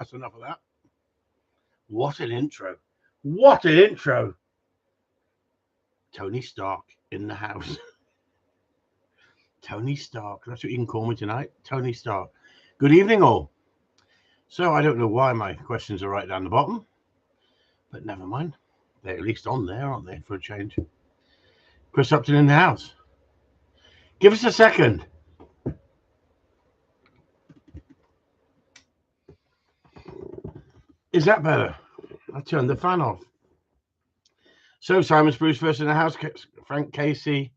That's enough of that. What an intro. What an intro. Tony Stark in the house. Tony Stark. That's what you can call me tonight. Tony Stark. Good evening, all. So I don't know why my questions are right down the bottom, but never mind. They're at least on there, aren't they, for a change? Chris Upton in the house. Give us a second. Is that better? I turned the fan off. So Simon Spruce first in the house. Frank Casey.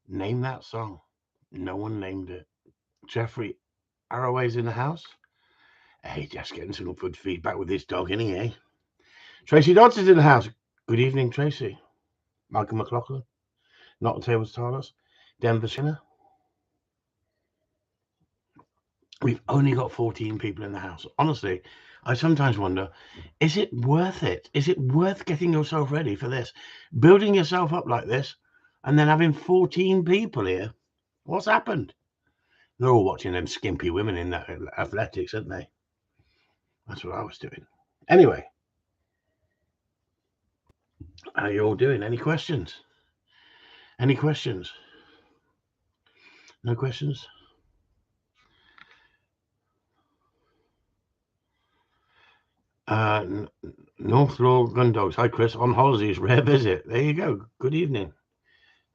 Name that song. No one named it. Jeffrey Arroway's in the house. Hey, just getting some good feedback with this dog, isn't he, eh? Tracy Dodson's in the house. Good evening, Tracy. Malcolm McLaughlin. Not the Tables Talos. Denver Sinner. We've only got 14 people in the house. Honestly, I sometimes wonder, is it worth it? Is it worth getting yourself ready for this? Building yourself up like this and then having 14 people here? What's happened? They're all watching them skimpy women in that athletics, aren't they? That's what I was doing. Anyway, how are you all doing? Any questions? Any questions? No questions? North Law Gundogs. Hi, Chris. On holidays, rare visit. There you go. Good evening.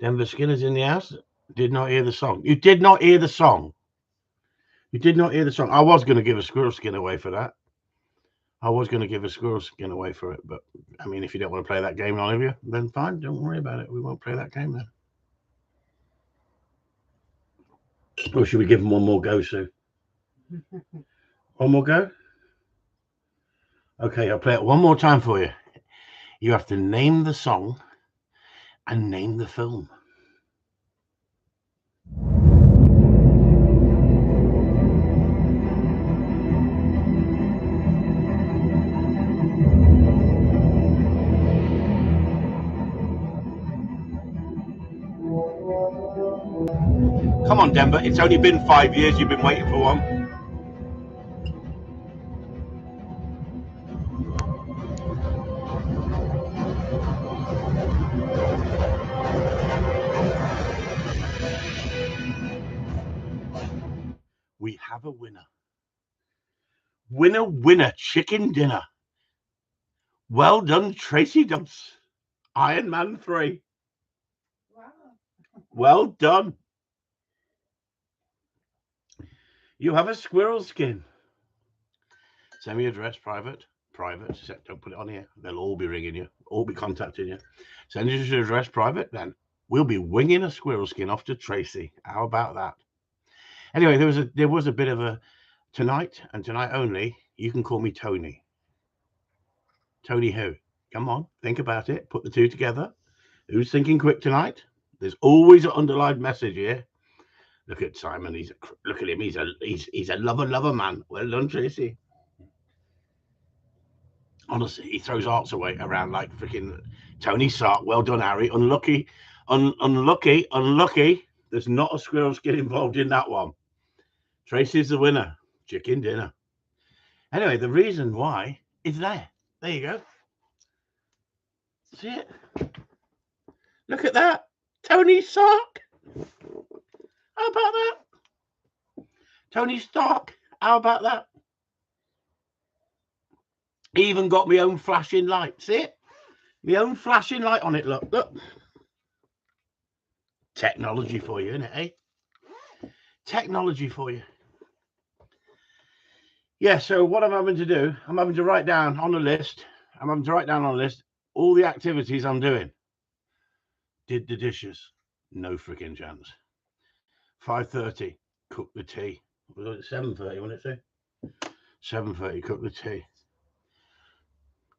Denver Skinner's in the house. Did not hear the song. You did not hear the song. You did not hear the song. I was going to give a squirrel skin away for that. I was going to give a squirrel skin away for it. But, I mean, if you don't want to play that game, none of you, then fine. Don't worry about it. We won't play that game then. Or should we give them one more go, Sue? One more go? Okay, I'll play it one more time for you. You have to name the song and name the film. Come on, Denver. It's only been 5 years. You've been waiting for one. We have a winner. Winner, winner, chicken dinner. Well done, Tracy Dubs. Iron Man 3. Wow. Well done. You have a squirrel skin. Semi-address, private. private. Don't put it on here. They'll all be ringing you, all be contacting you. Send us your address private, then we'll be winging a squirrel skin off to Tracy. How about that? Anyway, there was a bit of a tonight and tonight only. You can call me Tony. Tony who? Come on, think about it. Put the two together. Who's thinking quick tonight? There's always an underlined message here. Look at Simon. Look at him. He's a lover man. Well done, Tracy. Honestly, he throws hearts away around like freaking Tony Sark. Well done, Harry. Unlucky. There's not a squirrel skin involved in that one. Tracy's the winner. Chicken dinner. Anyway, the reason why is there. There you go. See it? Look at that. Tony Sark. How about that? Tony Stark. How about that? Even got my own flashing light. See it? My own flashing light on it. Look. Technology for you, isn't it, eh? Technology for you. Yeah, so what I'm having to do, I'm having to write down on a list. All the activities I'm doing. Did the dishes. No freaking chance. 5:30, cook the tea. Was it 7:30, wasn't it? 7:30, cook the tea.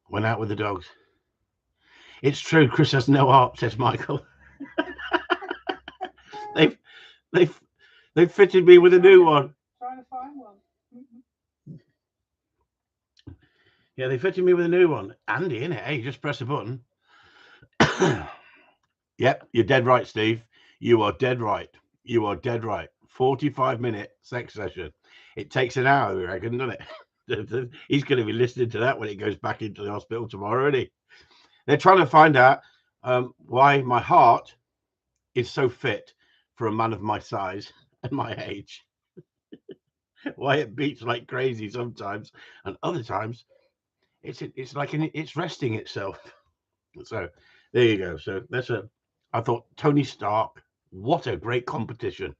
Went out with the dogs. It's true, Chris has no heart, says Michael. They've fitted me with a new one. Trying to find one. Yeah, they fitted me with a new one. Andy, innit? Hey, just press a button. Yep, you're dead right, Steve. You are dead right. 45-minute sex session. It takes an hour, I reckon, doesn't it? He's going to be listening to that when he goes back into the hospital tomorrow, isn't he? They're trying to find out why my heart is so fit for a man of my size and my age. Why it beats like crazy sometimes, and other times it's like it's resting itself. So there you go. So I thought Tony Stark, what a great competition.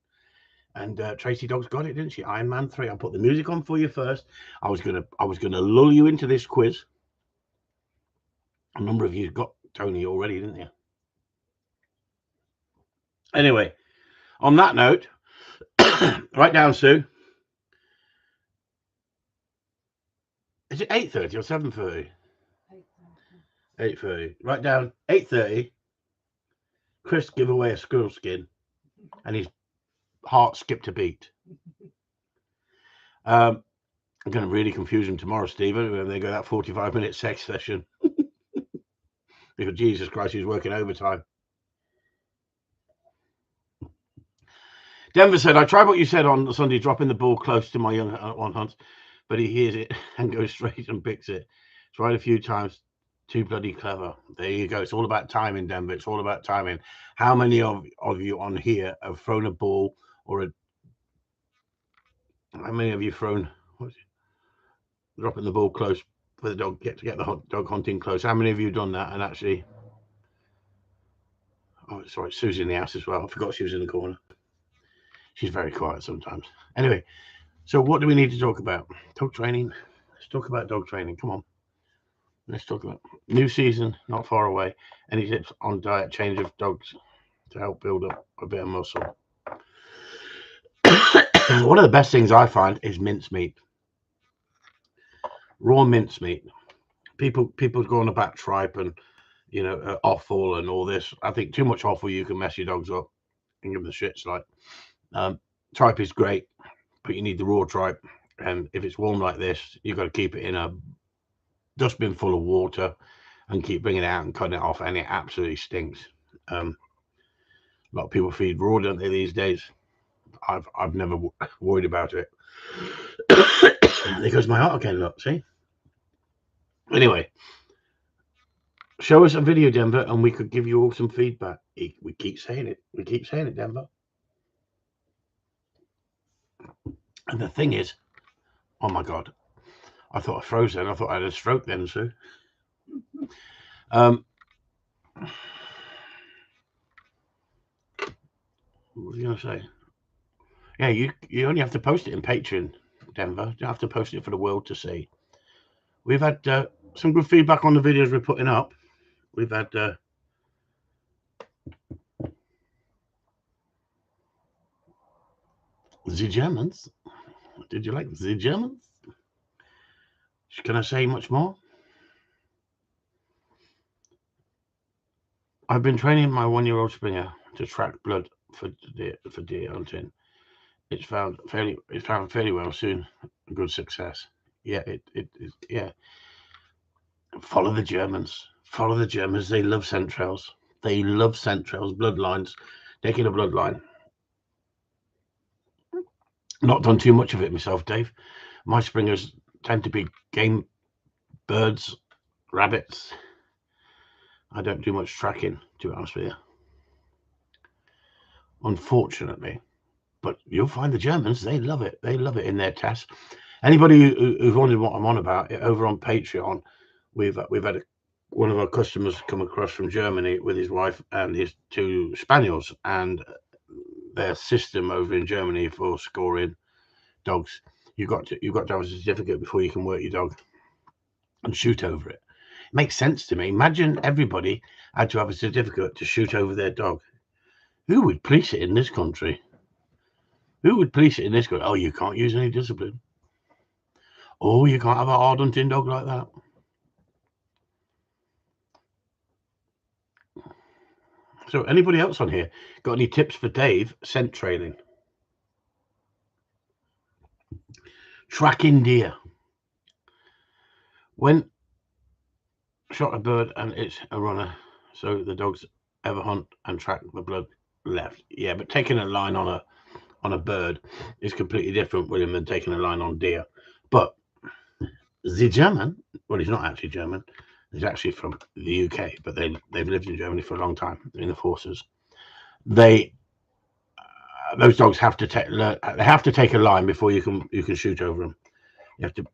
And Tracy Dogs got it, didn't she? Iron Man 3. I'll put the music on for you first. I was gonna lull you into this quiz. A number of you got Tony already, didn't you? Anyway, on that note, write down, Sue. Is it 8:30 or 7:30? 8:30. Write down 8:30. Chris give away a squirrel skin, and his heart skipped a beat. I'm going to really confuse him tomorrow, Stephen, when they go that 45-minute sex session. Because Jesus Christ, he's working overtime. Denver said, I tried what you said on Sunday, dropping the ball close to my young one Hunt, but he hears it and goes straight and picks it. Tried a few times. Too bloody clever. There you go. It's all about timing, Denver. It's all about timing. How many of you on here have thrown a ball how many of you thrown dropping the ball close for the dog to get the dog hunting close? How many of you done that and actually? Oh, sorry, Sue's in the house as well. I forgot she was in the corner. She's very quiet sometimes. Anyway, so what do we need to talk about? Dog training. Let's talk about dog training. Come on. Let's talk about new season, not far away. Any tips on diet change of dogs to help build up a bit of muscle? One of the best things I find is mincemeat. Raw mincemeat. People go on about tripe and offal and all this. I think too much offal, you can mess your dogs up and give them the shits. Like tripe is great, but you need the raw tripe. And if it's warm like this, you've got to keep it in a dustbin full of water and keep bringing it out and cutting it off, and it absolutely stinks. A lot of people feed raw, don't they, these days? I've never worried about it. There goes my heart again, look, see? Anyway, show us a video, Denver, and we could give you all some feedback. We keep saying it. Denver. And the thing is, oh my God, I thought I froze then. I thought I had a stroke then, Sue. What was I going to say? Yeah, you only have to post it in Patreon, Denver. You don't have to post it for the world to see. We've had some good feedback on the videos we're putting up. We've had the Germans. Did you like the Germans? Can I say much more? I've been training my 1-year-old Springer to track blood for deer hunting. It's found fairly well soon. Good success. Yeah, yeah. Follow the Germans. Follow the Germans. They love scent trails. They love scent trails, bloodlines. Taking a bloodline. Not done too much of it myself, Dave. My Springers tend to be game birds, rabbits. I don't do much tracking, to be honest with you. Unfortunately. But you'll find the Germans, they love it. They love it in their tests. Anybody who's wondering what I'm on about, over on Patreon, we've had one of our customers come across from Germany with his wife and his 2 spaniels, and their system over in Germany for scoring dogs, you've got to have a certificate before you can work your dog and shoot over it. It makes sense to me. Imagine everybody had to have a certificate to shoot over their dog. Who would police it in this country? Who would police it in this country? Oh, you can't use any discipline. Oh, you can't have a hard hunting dog like that. So anybody else on here got any tips for Dave? Scent trailing. Tracking deer. When shot a bird and it's a runner, so the dogs ever hunt and track the blood left. Yeah, but taking a line on a bird is completely different with him than taking a line on deer. But the German, well, he's not actually German. He's actually from the UK, but they've lived in Germany for a long time in the forces. Those dogs have to take a line before you can shoot over them. You have to,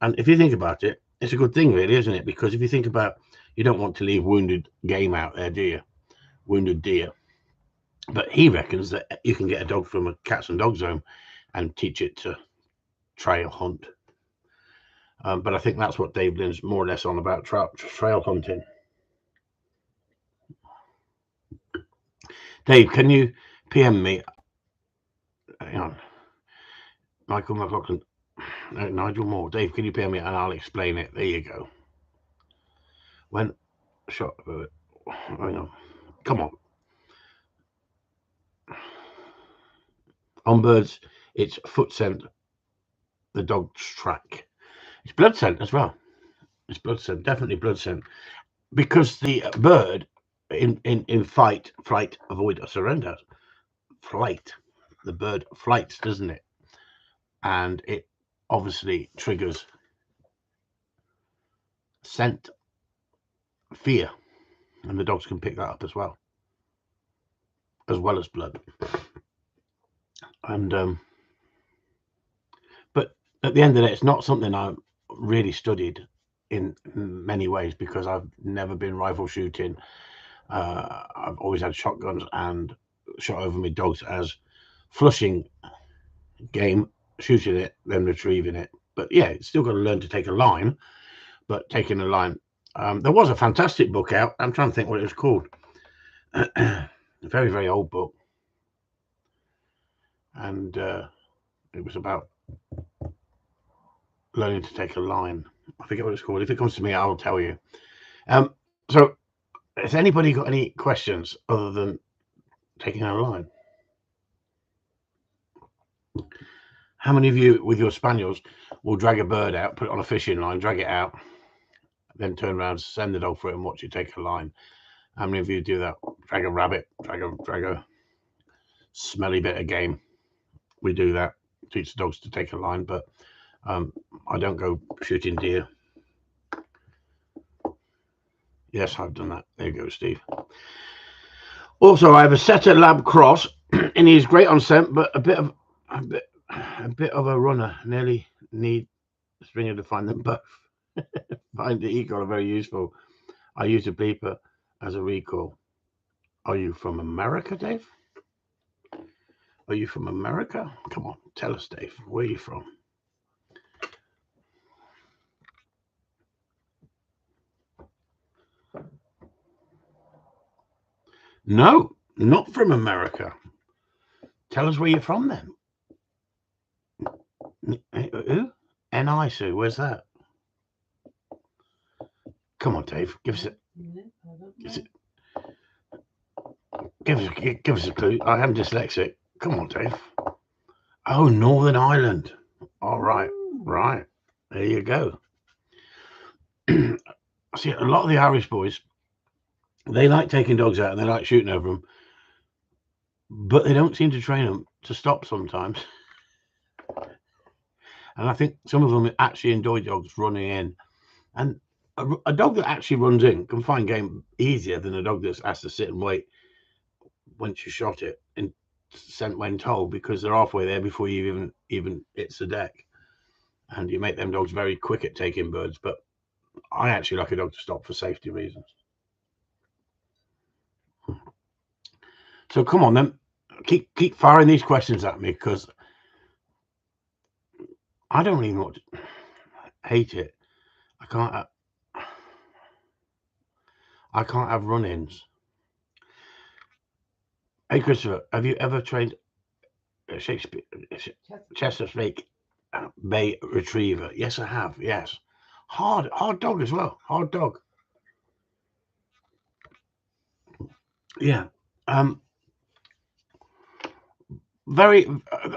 and if you think about it, it's a good thing, really, isn't it? Because if you think about, you don't want to leave wounded game out there, do you? Wounded deer. But he reckons that you can get a dog from a cats and dogs home and teach it to trail hunt. But I think that's what Dave Lynn's more or less on about, trail hunting. Dave, can you PM me? Hang on. Michael McLaughlin. No, Nigel Moore. Dave, can you PM me and I'll explain it? There you go. When shot. Hang on. Come on. On birds, it's foot scent, the dog's track. It's blood scent as well. It's blood scent, definitely blood scent. Because the bird in fight, flight, avoid, or surrender, flight, the bird flights, doesn't it? And it obviously triggers scent, fear, and the dogs can pick that up as well as blood. And but at the end of the day, it's not something I've really studied in many ways because I've never been rifle shooting. I've always had shotguns and shot over my dogs as flushing game, shooting it, then retrieving it. But yeah, it's still got to learn to take a line. But taking a line, there was a fantastic book out. I'm trying to think what it was called. A very, very old book, and it was about learning to take a line. I forget what it's called. If it comes to me, I'll tell you. So, has anybody got any questions other than taking a line? How many of you with your spaniels will drag a bird out, put it on a fishing line, drag it out, then turn around, send the dog for it, and watch it take a line? How many of you do that? Drag a rabbit, drag a smelly bit of game. We do that. Teach the dogs to take a line, but I don't go shooting deer. Yes, I've done that. There you go, Steve. Also, I have a setter lab cross, and he's great on scent, but a bit of a runner. Nearly need a Springer to find them both. Find the e-collar very useful. I use a bleeper as a recall. Are you from America, Dave? Are you from America? Come on, tell us, Dave. Where are you from? No, not from America. Tell us where you're from then. Who? N.I. Sue, where's that? Come on, Dave. Give us a clue. I am dyslexic. Come on, Dave. Oh, Northern Ireland. All right. Right. There you go. See, a lot of the Irish boys, they like taking dogs out and they like shooting over them, but they don't seem to train them to stop sometimes. And I think some of them actually enjoy dogs running in. And a dog that actually runs in can find game easier than a dog that has to sit and wait once you shot it and sent when told, because they're halfway there before you even hits the deck. And you make them dogs very quick at taking birds. But I actually like a dog to stop for safety reasons. So come on then, keep firing these questions at me, because I don't even want to hate it. I can't have run-ins. Hey Christopher, have you ever trained a Chesapeake Bay Retriever? Yes, I have. Yes, hard dog as well. Hard dog. Yeah. Very.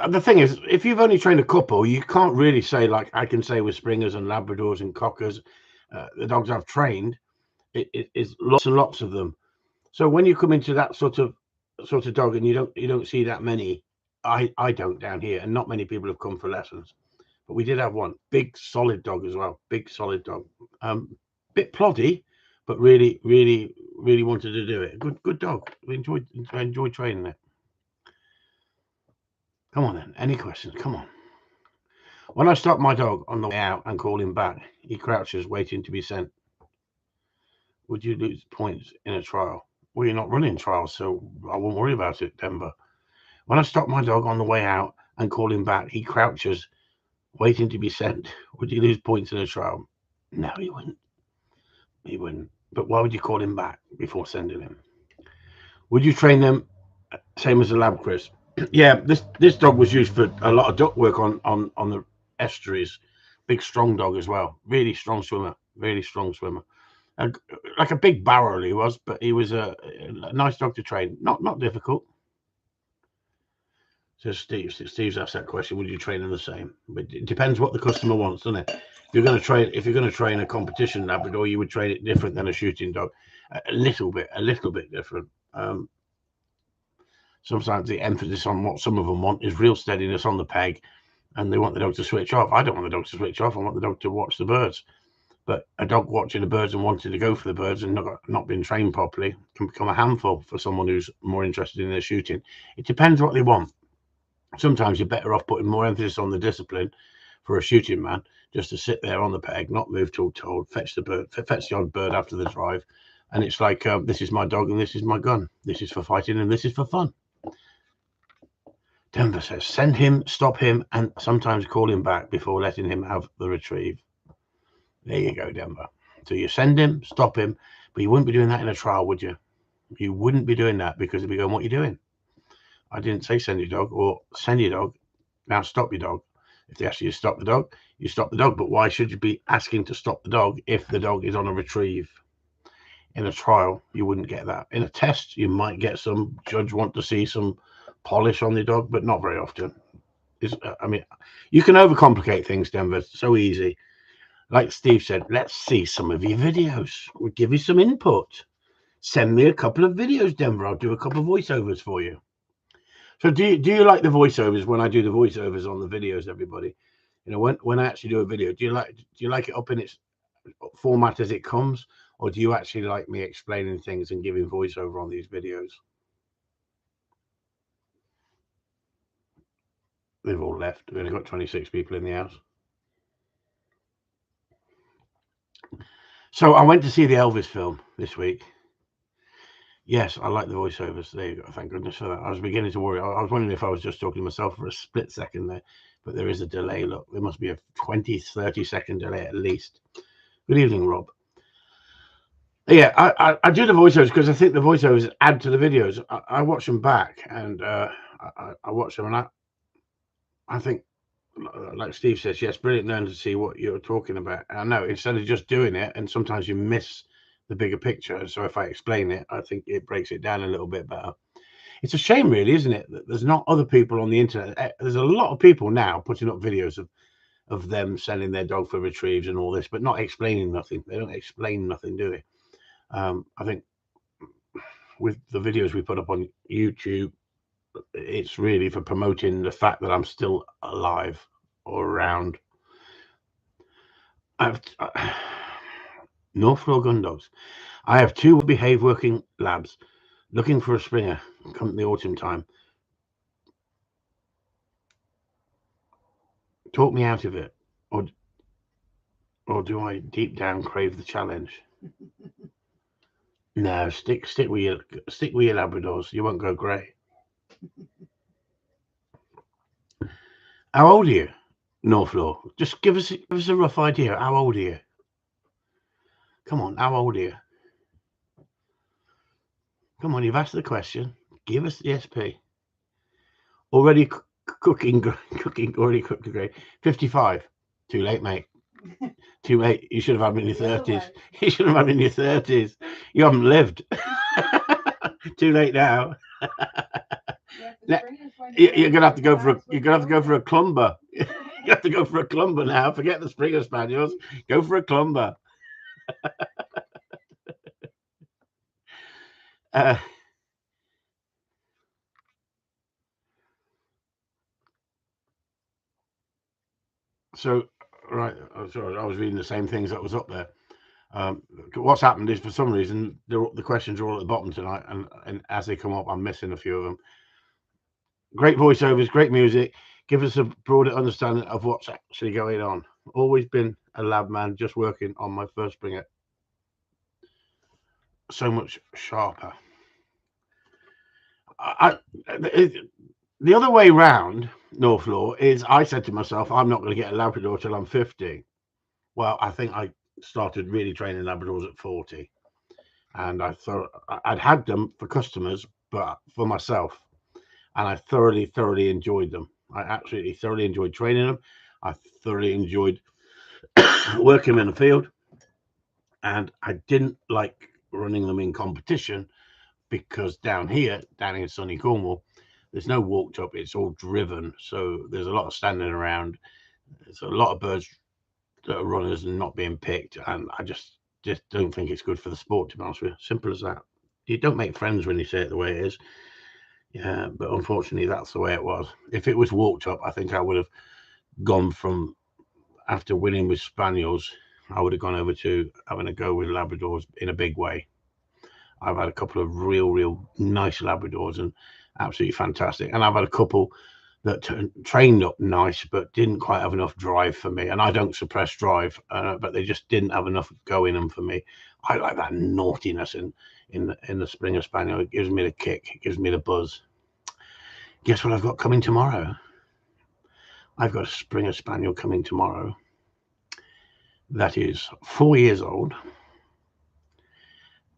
The thing is, if you've only trained a couple, you can't really say, like I can say with Springers and Labradors and Cockers, the dogs I've trained, it is lots and lots of them. So when you come into that sort of dog, and you don't see that many, I don't down here, and not many people have come for lessons. But we did have one big solid dog as well. Big solid dog. Bit ploddy, but really wanted to do it. Good dog. We enjoyed training it. Come on then. Any questions? Come on. When I stop my dog on the way out and call him back, he crouches, waiting to be sent. Would you lose points in a trial? Well, you're not running trials, so I won't worry about it, Denver. When I stop my dog on the way out and call him back, he crouches, waiting to be sent. Would you lose points in a trial? No, he wouldn't. He wouldn't. But why would you call him back before sending him? Would you train them same as a lab, Chris? Yeah, this dog was used for a lot of duck work on the estuaries. Big strong dog as well. Really strong swimmer. Really strong swimmer. Like a big barrel he was, but he was a nice dog to train. Not difficult. So Steve's asked that question. Would you train them the same? But it depends what the customer wants, doesn't it? If you're going to train a competition Labrador, you would train it different than a shooting dog. A little bit different. Sometimes the emphasis on what some of them want is real steadiness on the peg, and they want the dog to switch off. I don't want the dog to switch off. I want the dog to watch the birds. But a dog watching the birds and wanting to go for the birds and not being trained properly can become a handful for someone who's more interested in their shooting. It depends what they want. Sometimes you're better off putting more emphasis on the discipline for a shooting man, just to sit there on the peg, not move till told, fetch the odd bird after the drive. And it's like, this is my dog and this is my gun. This is for fighting and this is for fun. Denver says, send him, stop him, and sometimes call him back before letting him have the retrieve. There you go, Denver. So you send him, stop him, but you wouldn't be doing that in a trial, would you? You wouldn't be doing that, because they'd be going, what are you doing? I didn't say send your dog or send your dog. Now stop your dog. If they ask you to stop the dog, you stop the dog. But why should you be asking to stop the dog if the dog is on a retrieve? In a trial, you wouldn't get that. In a test, you might get some judge want to see some polish on the dog, but not very often. I mean, you can overcomplicate things, Denver. So easy. Like Steve said, let's see some of your videos. We'll give you some input. Send me a couple of videos, Denver. I'll do a couple of voiceovers for you. So do you like the voiceovers when I do the voiceovers on the videos, everybody? You know, when I actually do a video, do you like it up in its format as it comes, or do you actually like me explaining things and giving voiceover on these videos? They've all left. We've only got 26 people in the house. So I went to see the Elvis film this week. Yes, I like the voiceovers. There you go. Thank goodness for that. I was beginning to worry. I was wondering if I was just talking to myself for a split second there, but there is a delay. Look, there must be a 20-30 second delay at least. Good evening, Rob. Yeah, I do the voiceovers because I think the voiceovers add to the videos. I watch them back, and I watch them, and I think, like Steve says, yes, brilliant learn to see what you're talking about. I know, instead of just doing it, and sometimes you miss the bigger picture. So if I explain it, I think it breaks it down a little bit better. It's a shame, really, isn't it, that there's not other people on the internet. There's a lot of people now putting up videos of them selling their dog for retrieves and all this, but not explaining nothing. They don't explain nothing, do they? I think with the videos we put up on YouTube, it's really for promoting the fact that I'm still alive or around. I've North Gundogs. I have two well-behaved working labs looking for a springer come the autumn time. Talk me out of it, or do I deep down crave the challenge? No, stick with your Labradors. You won't go grey. How old are you, North? Just give us a rough idea. How old are you? Come on, how old are you? Come on, you've asked the question. Give us the SP. Already cooking, already cooked the grey. 55. Too late, mate. Too late. You should have had me in your 30s. You should have had me in your 30s. You haven't lived. Too late now. You're gonna have to go for a clumber. You have to go for a clumber now. Forget the Springer Spaniels. Go for a clumber. So, right, sorry, I was reading the same things that was up there. What's happened is, for some reason, the questions are all at the bottom tonight, and as they come up, I'm missing a few of them. Great voiceovers, great music. Give us a broader understanding of what's actually going on. Always been a lab man, just working on my first Springer. So much sharper. The other way round, North Law, is I said to myself, I'm not going to get a Labrador till I'm 50. Well, I think I started really training Labradors at 40. And I thought I'd had them for customers, but for myself. And I thoroughly enjoyed them. I absolutely thoroughly enjoyed training them. I thoroughly enjoyed working in the field. And I didn't like running them in competition because down in sunny Cornwall, there's no walked up, it's all driven. So there's a lot of standing around. There's a lot of birds that are runners and not being picked. And I just don't think it's good for the sport, to be honest with you. Simple as that. You don't make friends when you say it the way it is. Yeah, but unfortunately, that's the way it was. If it was walked up, I think I would have gone from, after winning with Spaniels, I would have gone over to having a go with Labradors in a big way. I've had a couple of real nice Labradors and absolutely fantastic. And I've had a couple that trained up nice, but didn't quite have enough drive for me. And I don't suppress drive, but they just didn't have enough go in them for me. I like that naughtiness in the Springer Spaniel. It gives me the kick. It gives me the buzz. Guess what I've got coming tomorrow? I've got a Springer Spaniel coming tomorrow that is 4 years old,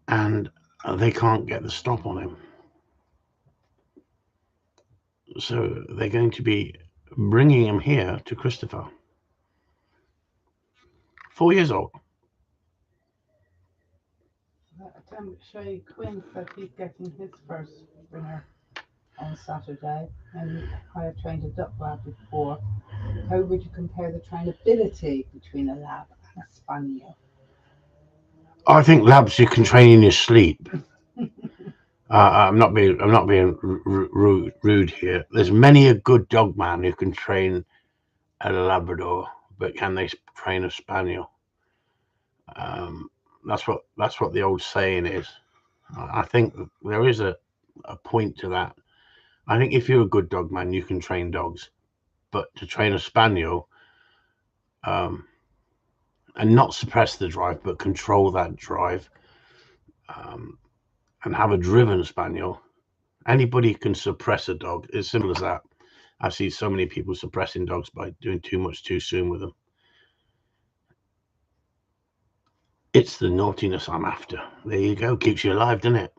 and they can't get the stop on him. So they're going to be bringing him here to Christopher. 4 years old. Shay Quinn said he's getting his first Springer on Saturday, and I trained a duck lab before. How would you compare the trainability between a lab and a spaniel? I think labs you can train in your sleep. I'm not being rude here. There's many a good dog man who can train a Labrador, but can they train a Spaniel? That's what the old saying is. I think there is a point to that. I think if you're a good dog man, you can train dogs, but to train a Spaniel, and not suppress the drive, but control that drive, and have a driven Spaniel. Anybody can suppress a dog. As simple as that. I see so many people suppressing dogs by doing too much too soon with them. It's the naughtiness I'm after. There you go. Keeps you alive, doesn't it?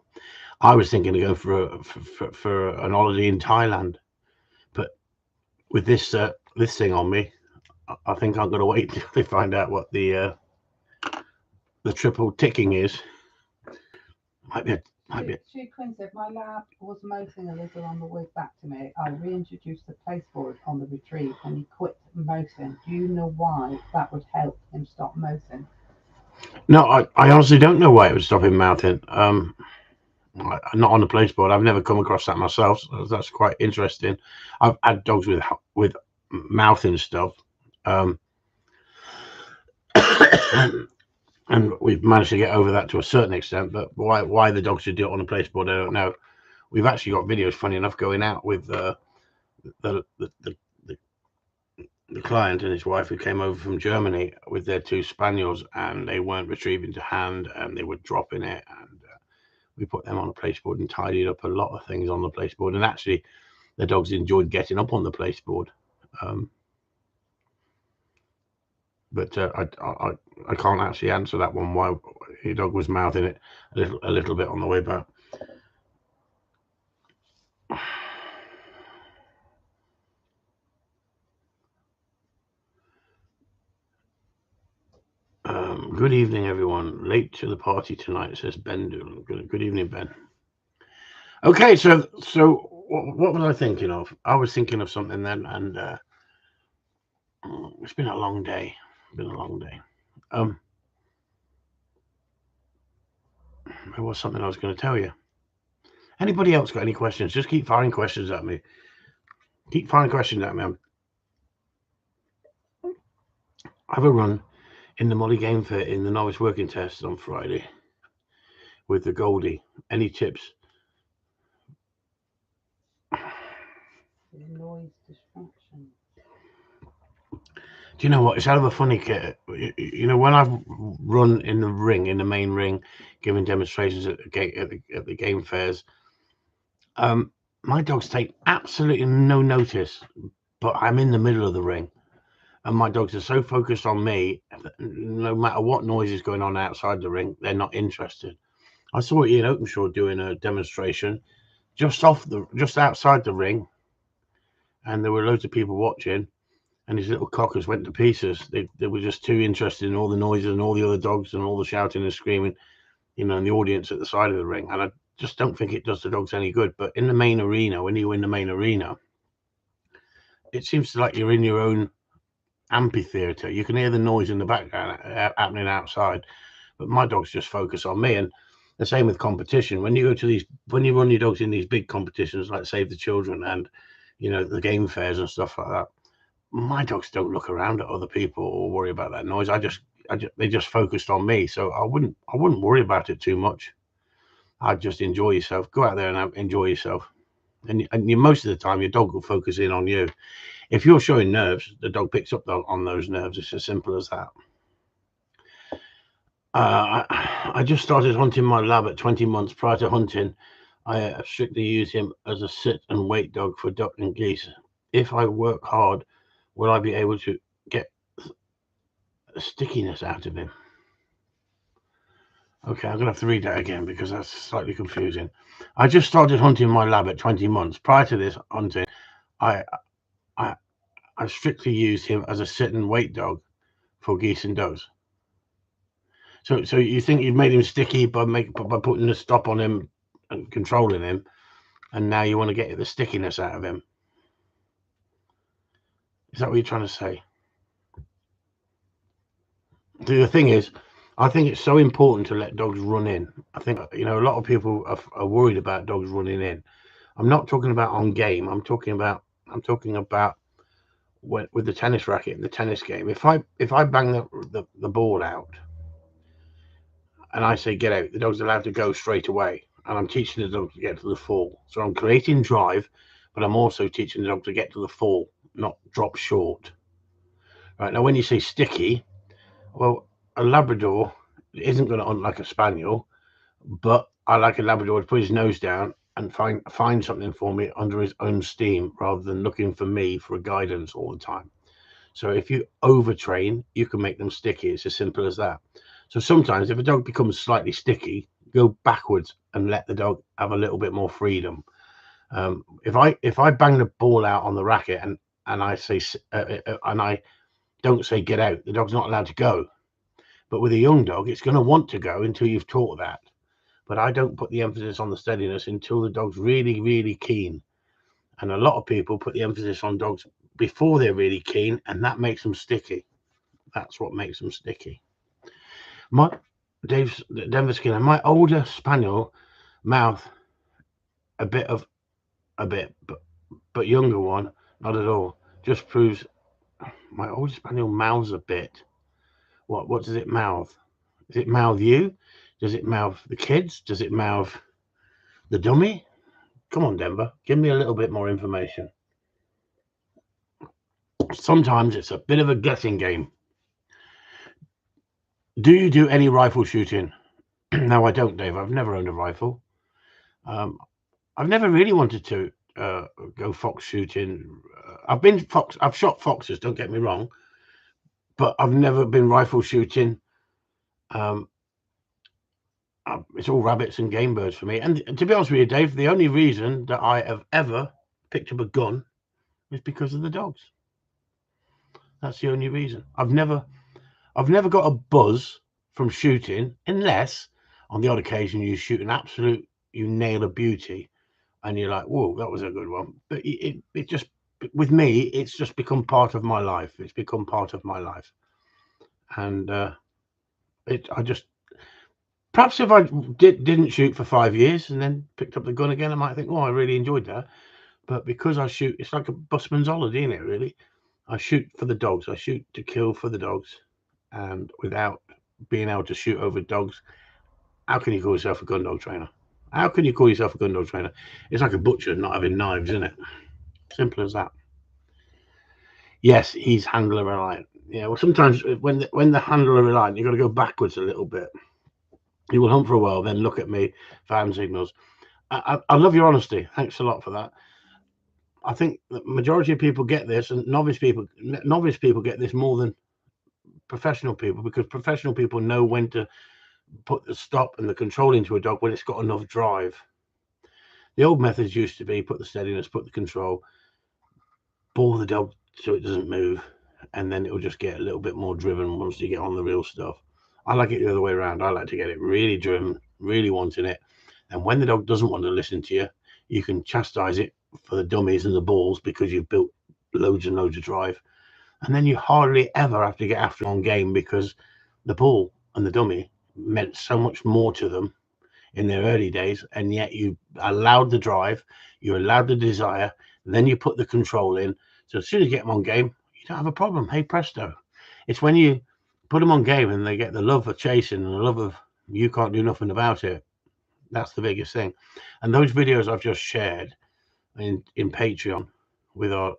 I was thinking of going for an holiday in Thailand, but with this thing on me, I think I'm going to wait till they find out what the triple ticking is. Might be. Quinn said, my lab was moating a little on the way back to me. I reintroduced the placeboard on the retrieve and he quit moating. Do you know why that would help him stop moating? No, I honestly don't know why it would stop him mouthing. Not on the placeboard. I've never come across that myself. So that's quite interesting. I've had dogs with mouthing stuff. And we've managed to get over that to a certain extent, but why the dog should do it on a placeboard, I don't know. We've actually got videos, funny enough, going out with the client and his wife who came over from Germany with their 2 spaniels, and they weren't retrieving to hand, and they were dropping it, and we put them on a placeboard and tidied up a lot of things on the placeboard, and actually the dogs enjoyed getting up on the placeboard. But I can't actually answer that one, why your dog was mouthing it a little bit on the way back. Good evening, everyone. Late to the party tonight, says Ben Doolan. Good evening, Ben. Okay, so what was I thinking of? I was thinking of something then, and it's been a long day. There was something I was going to tell you. Anybody else got any questions? Just keep firing questions at me. I have a run in the Molly Game Fair in the novice working test on Friday with the Goldie. Any tips? Noise distraction. Do you know what? It's out of a funny kit. You know, when I've run in the ring, in the main ring, giving demonstrations at the game fairs, my dogs take absolutely no notice. But I'm in the middle of the ring, and my dogs are so focused on me, no matter what noise is going on outside the ring, they're not interested. I saw Ian Openshaw doing a demonstration just outside the ring, and there were loads of people watching. And his little cockers went to pieces. They were just too interested in all the noises and all the other dogs and all the shouting and screaming, and the audience at the side of the ring. And I just don't think it does the dogs any good. But in the main arena, when you're in the main arena, it seems like you're in your own amphitheater. You can hear the noise in the background happening outside. But my dogs just focus on me. And the same with competition. When you run your dogs in these big competitions like Save the Children and, the game fairs and stuff like that, my dogs don't look around at other people or worry about that noise. They just focused on me, so I wouldn't worry about it too much. I'd just enjoy yourself. Go out there and enjoy yourself, and most of the time your dog will focus in on you. If you're showing nerves, the dog picks up on those nerves. It's as simple as that. I just started hunting my lab at 20 months. Prior to hunting, I strictly use him as a sit and wait dog for duck and geese. If I work hard, will I be able to get a stickiness out of him? Okay, I'm going to have to read that again because that's slightly confusing. I just started hunting my lab at 20 months. Prior to this hunting, I strictly used him as a sit and wait dog for geese and does. So you think you've made him sticky by putting a stop on him and controlling him, and now you want to get the stickiness out of him? Is that what you're trying to say? The thing is, I think it's so important to let dogs run in. I think, a lot of people are worried about dogs running in. I'm not talking about on game. I'm talking about with the tennis racket in the tennis game. If I bang the ball out and I say get out, the dog's allowed to go straight away. And I'm teaching the dog to get to the fall. So I'm creating drive, but I'm also teaching the dog to get to the fall, not drop short. Right, now when you say sticky, well, a Labrador isn't going to hunt like a spaniel, but I like a Labrador to put his nose down and find something for me under his own steam rather than looking for me for guidance all the time. So if you overtrain, you can make them sticky. It's as simple as that. So sometimes if a dog becomes slightly sticky, go backwards and let the dog have a little bit more freedom. If I bang the ball out on the racket and I say and I don't say get out, the dog's not allowed to go. But with a young dog, it's going to want to go until you've taught that. But I don't put the emphasis on the steadiness until the dog's really, really keen. And a lot of people put the emphasis on dogs before they're really keen, and that makes them sticky. That's what makes them sticky. My Denver Skinner, my older spaniel mouth a bit, but younger one, not at all. Just proves my older spaniel mouths a bit. What does it mouth? Does it mouth you? Does it mouth the kids? Does it mouth the dummy? Come on, Denver, give me a little bit more information. Sometimes it's a bit of a guessing game. Do you do any rifle shooting? No, I don't, Dave. I've never owned a rifle. I've never really wanted to go fox shooting. I've shot foxes, don't get me wrong, but I've never been rifle shooting. It's all rabbits and game birds for me. And to be honest with you, Dave, the only reason that I have ever picked up a gun is because of the dogs. That's the only reason. I've never got a buzz from shooting, unless on the odd occasion you shoot you nail a beauty, and you're like, whoa, that was a good one. But it just, with me, it's just become part of my life. It's become part of my life, and perhaps if I didn't shoot for 5 years and then picked up the gun again, I might think, oh, I really enjoyed that. But because I shoot, it's like a busman's holiday, isn't it, really? I shoot for the dogs. I shoot to kill for the dogs. And without being able to shoot over dogs, how can you call yourself a gun dog trainer? How can you call yourself a gun dog trainer? It's like a butcher not having knives, isn't it? Simple as that. Yes, he's handler reliant. Yeah, well, sometimes when the handler reliant, you've got to go backwards a little bit. He will hunt for a while, then look at me for hand signals. I love your honesty. Thanks a lot for that. I think the majority of people get this, and novice people get this more than professional people, because professional people know when to put the stop and the control into a dog when it's got enough drive. The old methods used to be put the steadiness, put the control, ball the dog so it doesn't move, and then it'll just get a little bit more driven once you get on the real stuff. I like it the other way around. I like to get it really driven, really wanting it, and when the dog doesn't want to listen to you, you can chastise it for the dummies and the balls because you've built loads and loads of drive, and then you hardly ever have to get after on game, because the ball and the dummy meant so much more to them in their early days, and yet you allowed the drive, you allowed the desire, then you put the control in. So as soon as you get them on game, you don't have a problem. Hey presto. It's when you put them on game and they get the love of chasing and the love of you can't do nothing about it. That's the biggest thing. And those videos I've just shared in Patreon with our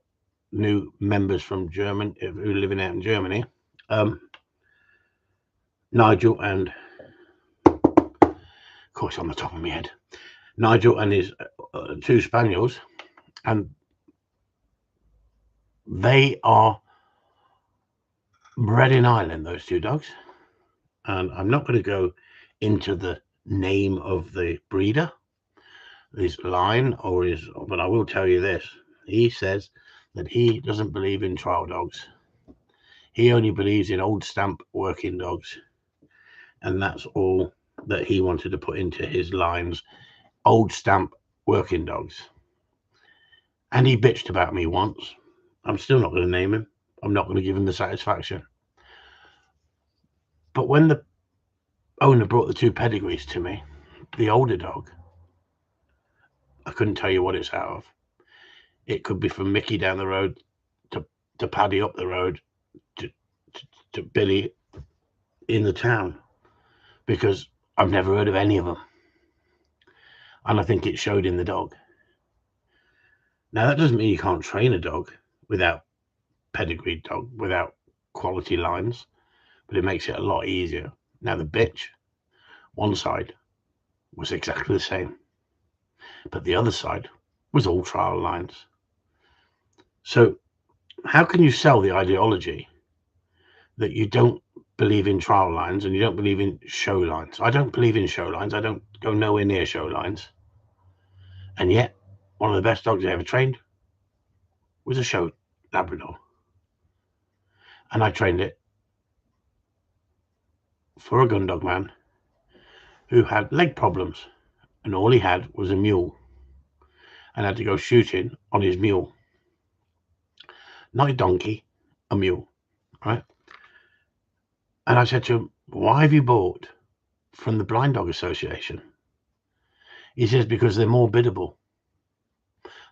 new members from Germany who are living out in Germany, Nigel and, of course, on the top of my head, Nigel and his 2 spaniels, and they are bred in Ireland, those 2 dogs. And I'm not going to go into the name of the breeder, his line, but I will tell you this. He says that he doesn't believe in trial dogs. He only believes in old stamp working dogs. And that's all that he wanted to put into his lines, old stamp working dogs. And he bitched about me once. I'm still not going to name him. I'm not going to give him the satisfaction. But when the owner brought the 2 pedigrees to me, the older dog, I couldn't tell you what it's out of. It could be from Mickey down the road to Paddy up the road to Billy in the town, because I've never heard of any of them. And I think it showed in the dog. Now, that doesn't mean you can't train a dog without pedigreed dog, without quality lines, but it makes it a lot easier. Now, the bitch, one side was exactly the same, but the other side was all trial lines. So how can you sell the ideology that you don't believe in trial lines and you don't believe in show lines. I don't believe in show lines. I don't go nowhere near show lines. And yet, one of the best dogs I ever trained was a show Labrador. And I trained it for a gun dog man who had leg problems. And all he had was a mule. And had to go shooting on his mule. Not a donkey, a mule. Right? And I said to him, why have you bought from the Blind Dog Association? He says, because they're more biddable.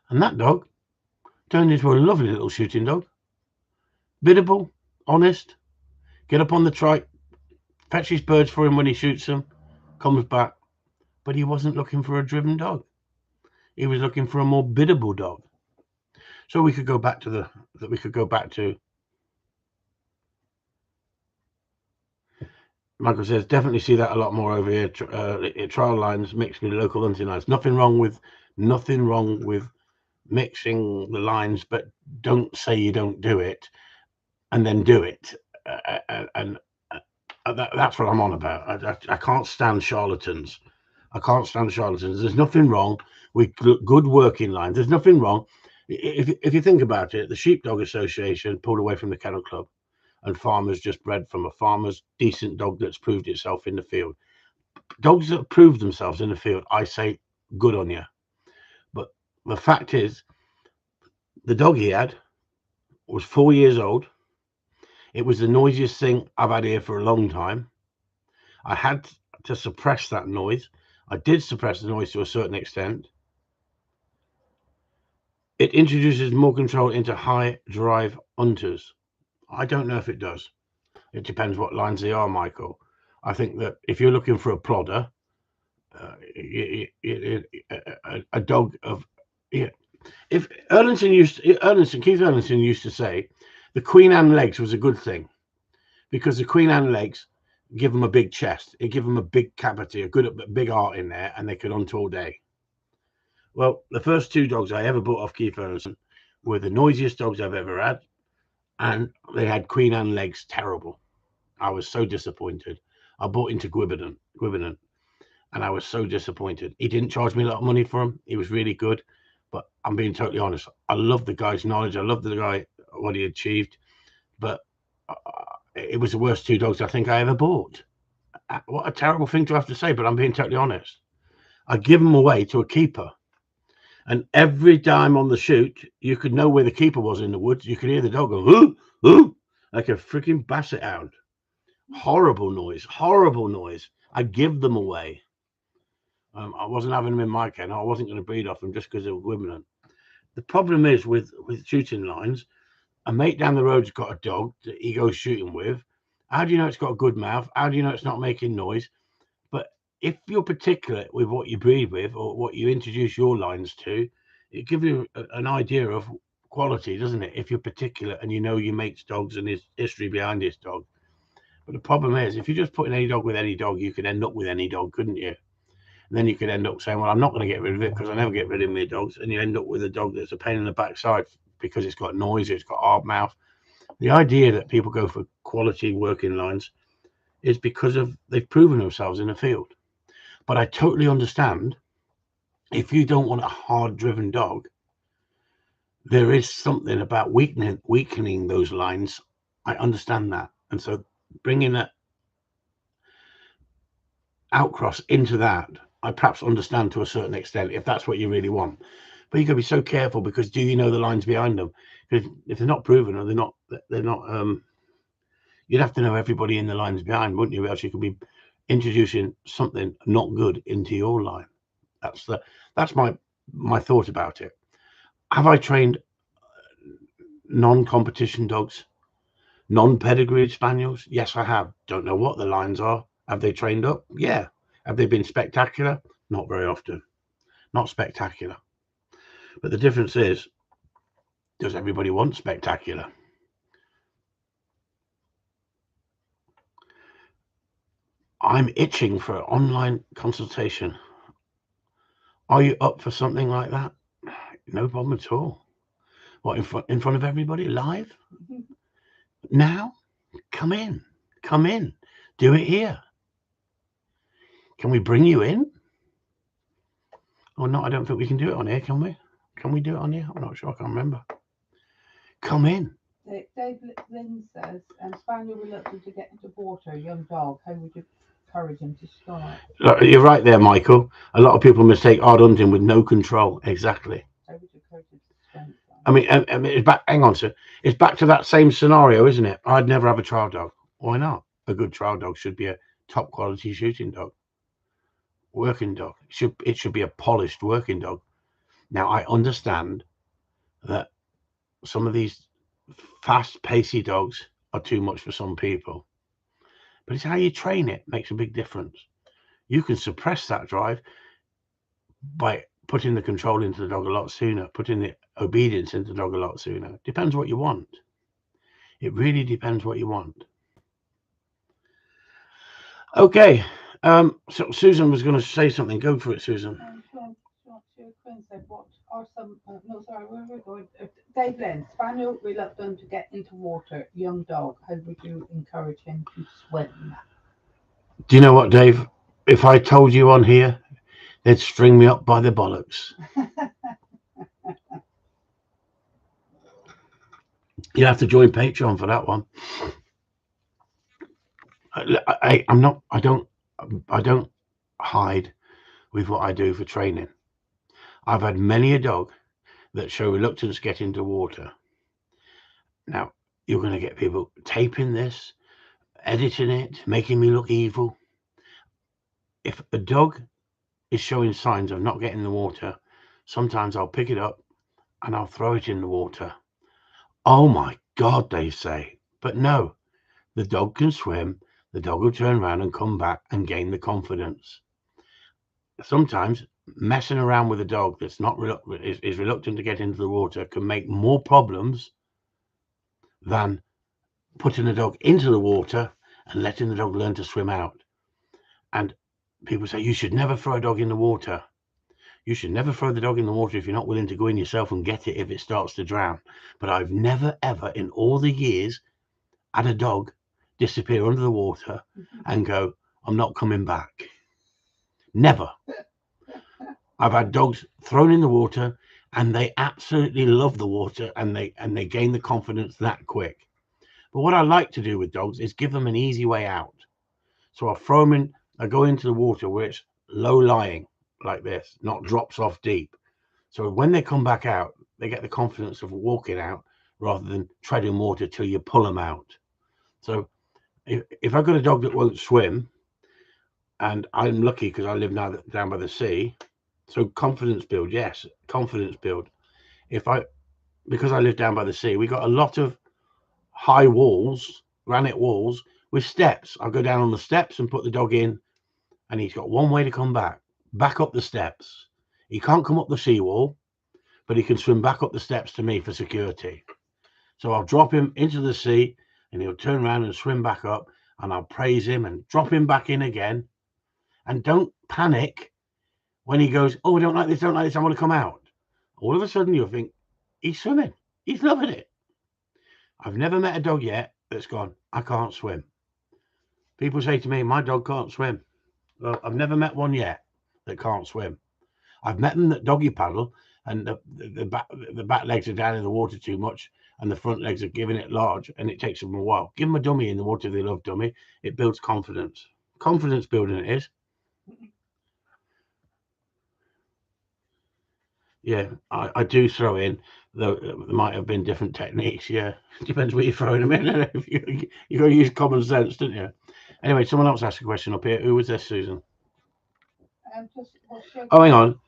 And that dog turned into a lovely little shooting dog. Biddable, honest, get up on the trike, fetch his birds for him when he shoots them, comes back. But he wasn't looking for a driven dog. He was looking for a more biddable dog. So we could go back to Michael says, definitely see that a lot more over here. Trial lines mixed with local hunting lines. Nothing wrong with mixing the lines, but don't say you don't do it and then do it. That's what I'm on about. I can't stand charlatans. There's nothing wrong with good working lines. There's nothing wrong. If you think about it, the Sheepdog Association pulled away from the Kennel Club, and farmers just bred from a farmer's decent dog that's proved itself in the field. Dogs that prove themselves in the field, I say, good on you. But the fact is, the dog he had was 4 years old. It was the noisiest thing I've had here for a long time. I had to suppress that noise. I did suppress the noise to a certain extent. It introduces more control into high drive hunters. I don't know if it does. It depends what lines they are, Michael. I think that if you're looking for a plodder, a dog of... Yeah. If Keith Erlandson used to say, the Queen Anne legs was a good thing, because the Queen Anne legs give them a big chest, it give them a big cavity, a big heart in there, and they could hunt all day. Well, the first two dogs I ever bought off Keith Erlandson were the noisiest dogs I've ever had, and they had Queen Anne legs terrible. I was so disappointed. I bought into Gwibberton, and I was so disappointed. He didn't charge me a lot of money for him. He was really good, but I'm being totally honest. I love the guy's knowledge. I love the guy, what he achieved, but it was the worst two dogs I think I ever bought. What a terrible thing to have to say, but I'm being totally honest. I give them away to a keeper, and every time on the shoot, you could know where the keeper was in the woods. You could hear the dog go, "Hoo, hoo," like a freaking basset hound. Horrible noise. I give them away. I wasn't having them in my kennel. I wasn't going to breed off them just because they were women. The problem is with shooting lines, a mate down the road's got a dog that he goes shooting with. How do you know it's got a good mouth? How do you know it's not making noise? But if you're particular with what you breed with or what you introduce your lines to, it gives you an idea of quality, doesn't it? If you're particular and you know your mate's dogs and his history behind his dog. But the problem is, if you're just putting any dog with any dog, you could end up with any dog, couldn't you? And then you could end up saying, well, I'm not going to get rid of it because I never get rid of my dogs. And you end up with a dog that's a pain in the backside because it's got noise, it's got hard mouth. The idea that people go for quality working lines is because they've proven themselves in the field. But I totally understand if you don't want a hard-driven dog, there is something about weakening those lines. I understand that. And so bringing that outcross into that, I perhaps understand to a certain extent if that's what you really want. But you've got to be so careful, because do you know the lines behind them? Because if they're not proven or they're not you'd have to know everybody in the lines behind, wouldn't you? Else you could be introducing something not good into your line. That's my thought about it. Have I trained non-competition dogs, non-pedigreed spaniels? Yes, I have. Don't know what the lines are. Have they trained up? Yeah. Have they been spectacular? Not very often. Not spectacular. But the difference is, does everybody want spectacular? I'm itching for an online consultation. Are you up for something like that? No problem at all. What, in front of everybody live? Now? Come in. Come in. Do it here. Can we bring you in? Or not? I don't think we can do it on here, can we? Can we do it on here? I'm not sure. I can't remember. Come in. Dave Lynn says, Spaniel reluctant to get into water, young dog. How would you encourage him to start? You're right there, Michael. A lot of people mistake hard hunting with no control. Exactly. How would you encourage him to swim? I mean, it's back. Hang on, sir. It's back to that same scenario, isn't it? I'd never have a trial dog. Why not? A good trial dog should be a top quality shooting dog, working dog. It should be a polished working dog. Now, I understand that some of these fast, pacey dogs are too much for some people, but it's how you train it makes a big difference. You can suppress that drive by putting the control into the dog a lot sooner, putting the obedience into the dog a lot sooner. Depends what you want. It really depends what you want. Okay. So Susan was going to say something. Go for it, Susan. Quinn said, what are some, no, sorry, where are we going? Dave Lynn, Spaniel reluctant to get into water, young dog. How would you encourage him to swim? Do you know what, Dave? If I told you on here, they'd string me up by the bollocks. You'll have to join Patreon for that one. I don't hide with what I do for training. I've had many a dog that show reluctance to get into water. Now, you're going to get people taping this, editing it, making me look evil. If a dog is showing signs of not getting in the water, sometimes I'll pick it up and I'll throw it in the water. Oh my God, they say. But no, the dog can swim. The dog will turn around and come back and gain the confidence. Sometimes messing around with a dog that's not is reluctant to get into the water can make more problems than putting a dog into the water and letting the dog learn to swim out. And people say you should never throw a dog in the water. You should never throw the dog in the water if you're not willing to go in yourself and get it if it starts to drown. But I've never, ever in all the years had a dog disappear under the water and go, I'm not coming back. Never. I've had dogs thrown in the water and they absolutely love the water and they gain the confidence that quick. But what I like to do with dogs is give them an easy way out. So I throw them in, I go into the water where it's low lying like this, not drops off deep. So when they come back out, they get the confidence of walking out rather than treading water till you pull them out. So if I've got a dog that won't swim, and I'm lucky because I live now down by the sea, so confidence build, yes, confidence build. Because I live down by the sea, we got a lot of high walls, granite walls with steps. I'll go down on the steps and put the dog in, and he's got one way to come back up the steps. He can't come up the seawall, but he can swim back up the steps to me for security. So I'll drop him into the sea and he'll turn around and swim back up, and I'll praise him and drop him back in again. And don't panic when he goes, oh, I don't like this, I want to come out. All of a sudden you'll think, he's swimming, he's loving it. I've never met a dog yet that's gone, I can't swim. People say to me, my dog can't swim. Well, I've never met one yet that can't swim. I've met them that doggy paddle and the back legs are down in the water too much and the front legs are giving it large, and it takes them a while. Give them a dummy in the water if they love dummy. It builds confidence. Confidence building it is. Yeah, I do throw in, though there might have been different techniques. Yeah, depends what you're throwing them in. You got to use common sense, don't you? Anyway, someone else asked a question up here. Who was this, Susan? Oh, hang on.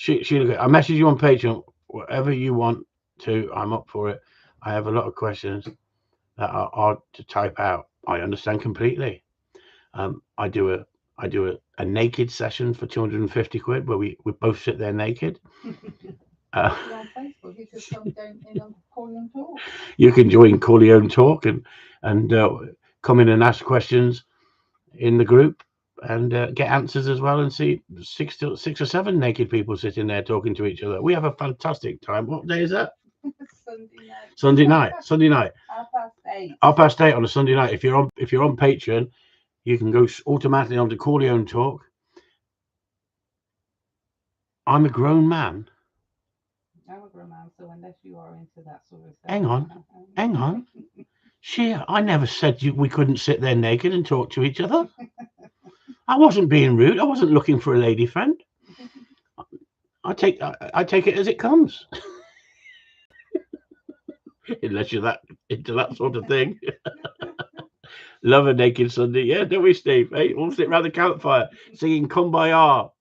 I message you on Patreon. Whatever you want to, I'm up for it. I have a lot of questions that are hard to type out. I understand completely. I do a naked session for 250 quid where we both sit there naked. On Facebook, you just come down in on Corleone Talk. You can join Corleone Talk and come in and ask questions in the group and get answers as well, and see six or seven naked people sitting there talking to each other. We have a fantastic time. What day is that? Sunday night. Sunday night. 8. 8:30 on a Sunday night. If you're on Patreon, you can go automatically onto Corleone Talk. I'm a grown man. I'm a grown man, so unless you are into that sort of stuff. Hang on. I never said we couldn't sit there naked and talk to each other. I wasn't being rude. I wasn't looking for a lady friend. I take it as it comes. Unless you're that into that sort of thing. Love a naked Sunday. Yeah, don't we, Steve? Hey, we'll sit around the campfire singing Kumbaya.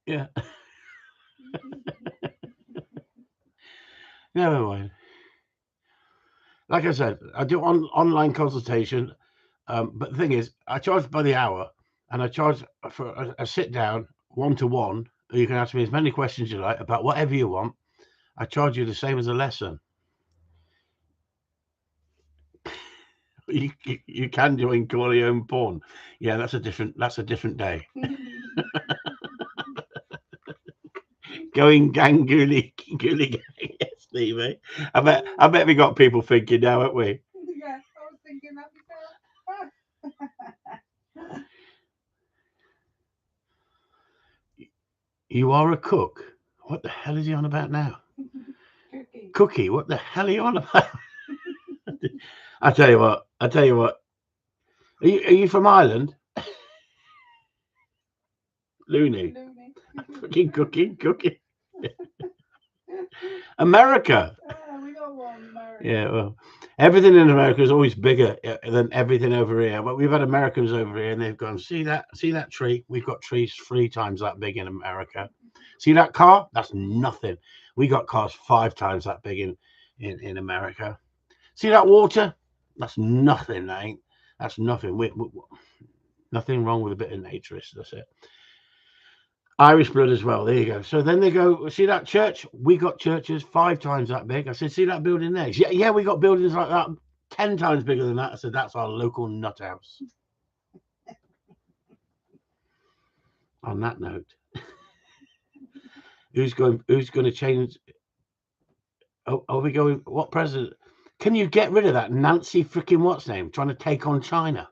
Yeah. Never mind. Like I said, I do online consultation. But the thing is, I charge by the hour, and I charge for a sit down 1-to-1. You can ask me as many questions you like about whatever you want. I charge you the same as a lesson. You can join Corleone porn. Yeah, that's a different day. Going gang ghoulie gang, yes, Steve. I bet we got people thinking now, haven't we? Yeah, I was thinking that myself. You are a cook. What the hell is he on about now? Cookie, what the hell are you on about? I tell you what. Are you from Ireland? Looney. Fucking cooking. America. We got one, America. Yeah, well, everything in America is always bigger than everything over here. But we've had Americans over here, and they've gone, see that tree? We've got trees 3 times that big in America. See that car? That's nothing. We got cars 5 times that big in America. See that water? That's nothing, ain't. That's nothing. We nothing wrong with a bit of naturist. That's it. Irish blood as well. There you go. So then they go, see that church? We got churches 5 times that big. I said, see that building there? Yeah, we got buildings like that 10 times bigger than that. I said, that's our local nut house. On that note, who's going to change? Oh, are we going? What president? Can you get rid of that Nancy freaking what's name trying to take on China?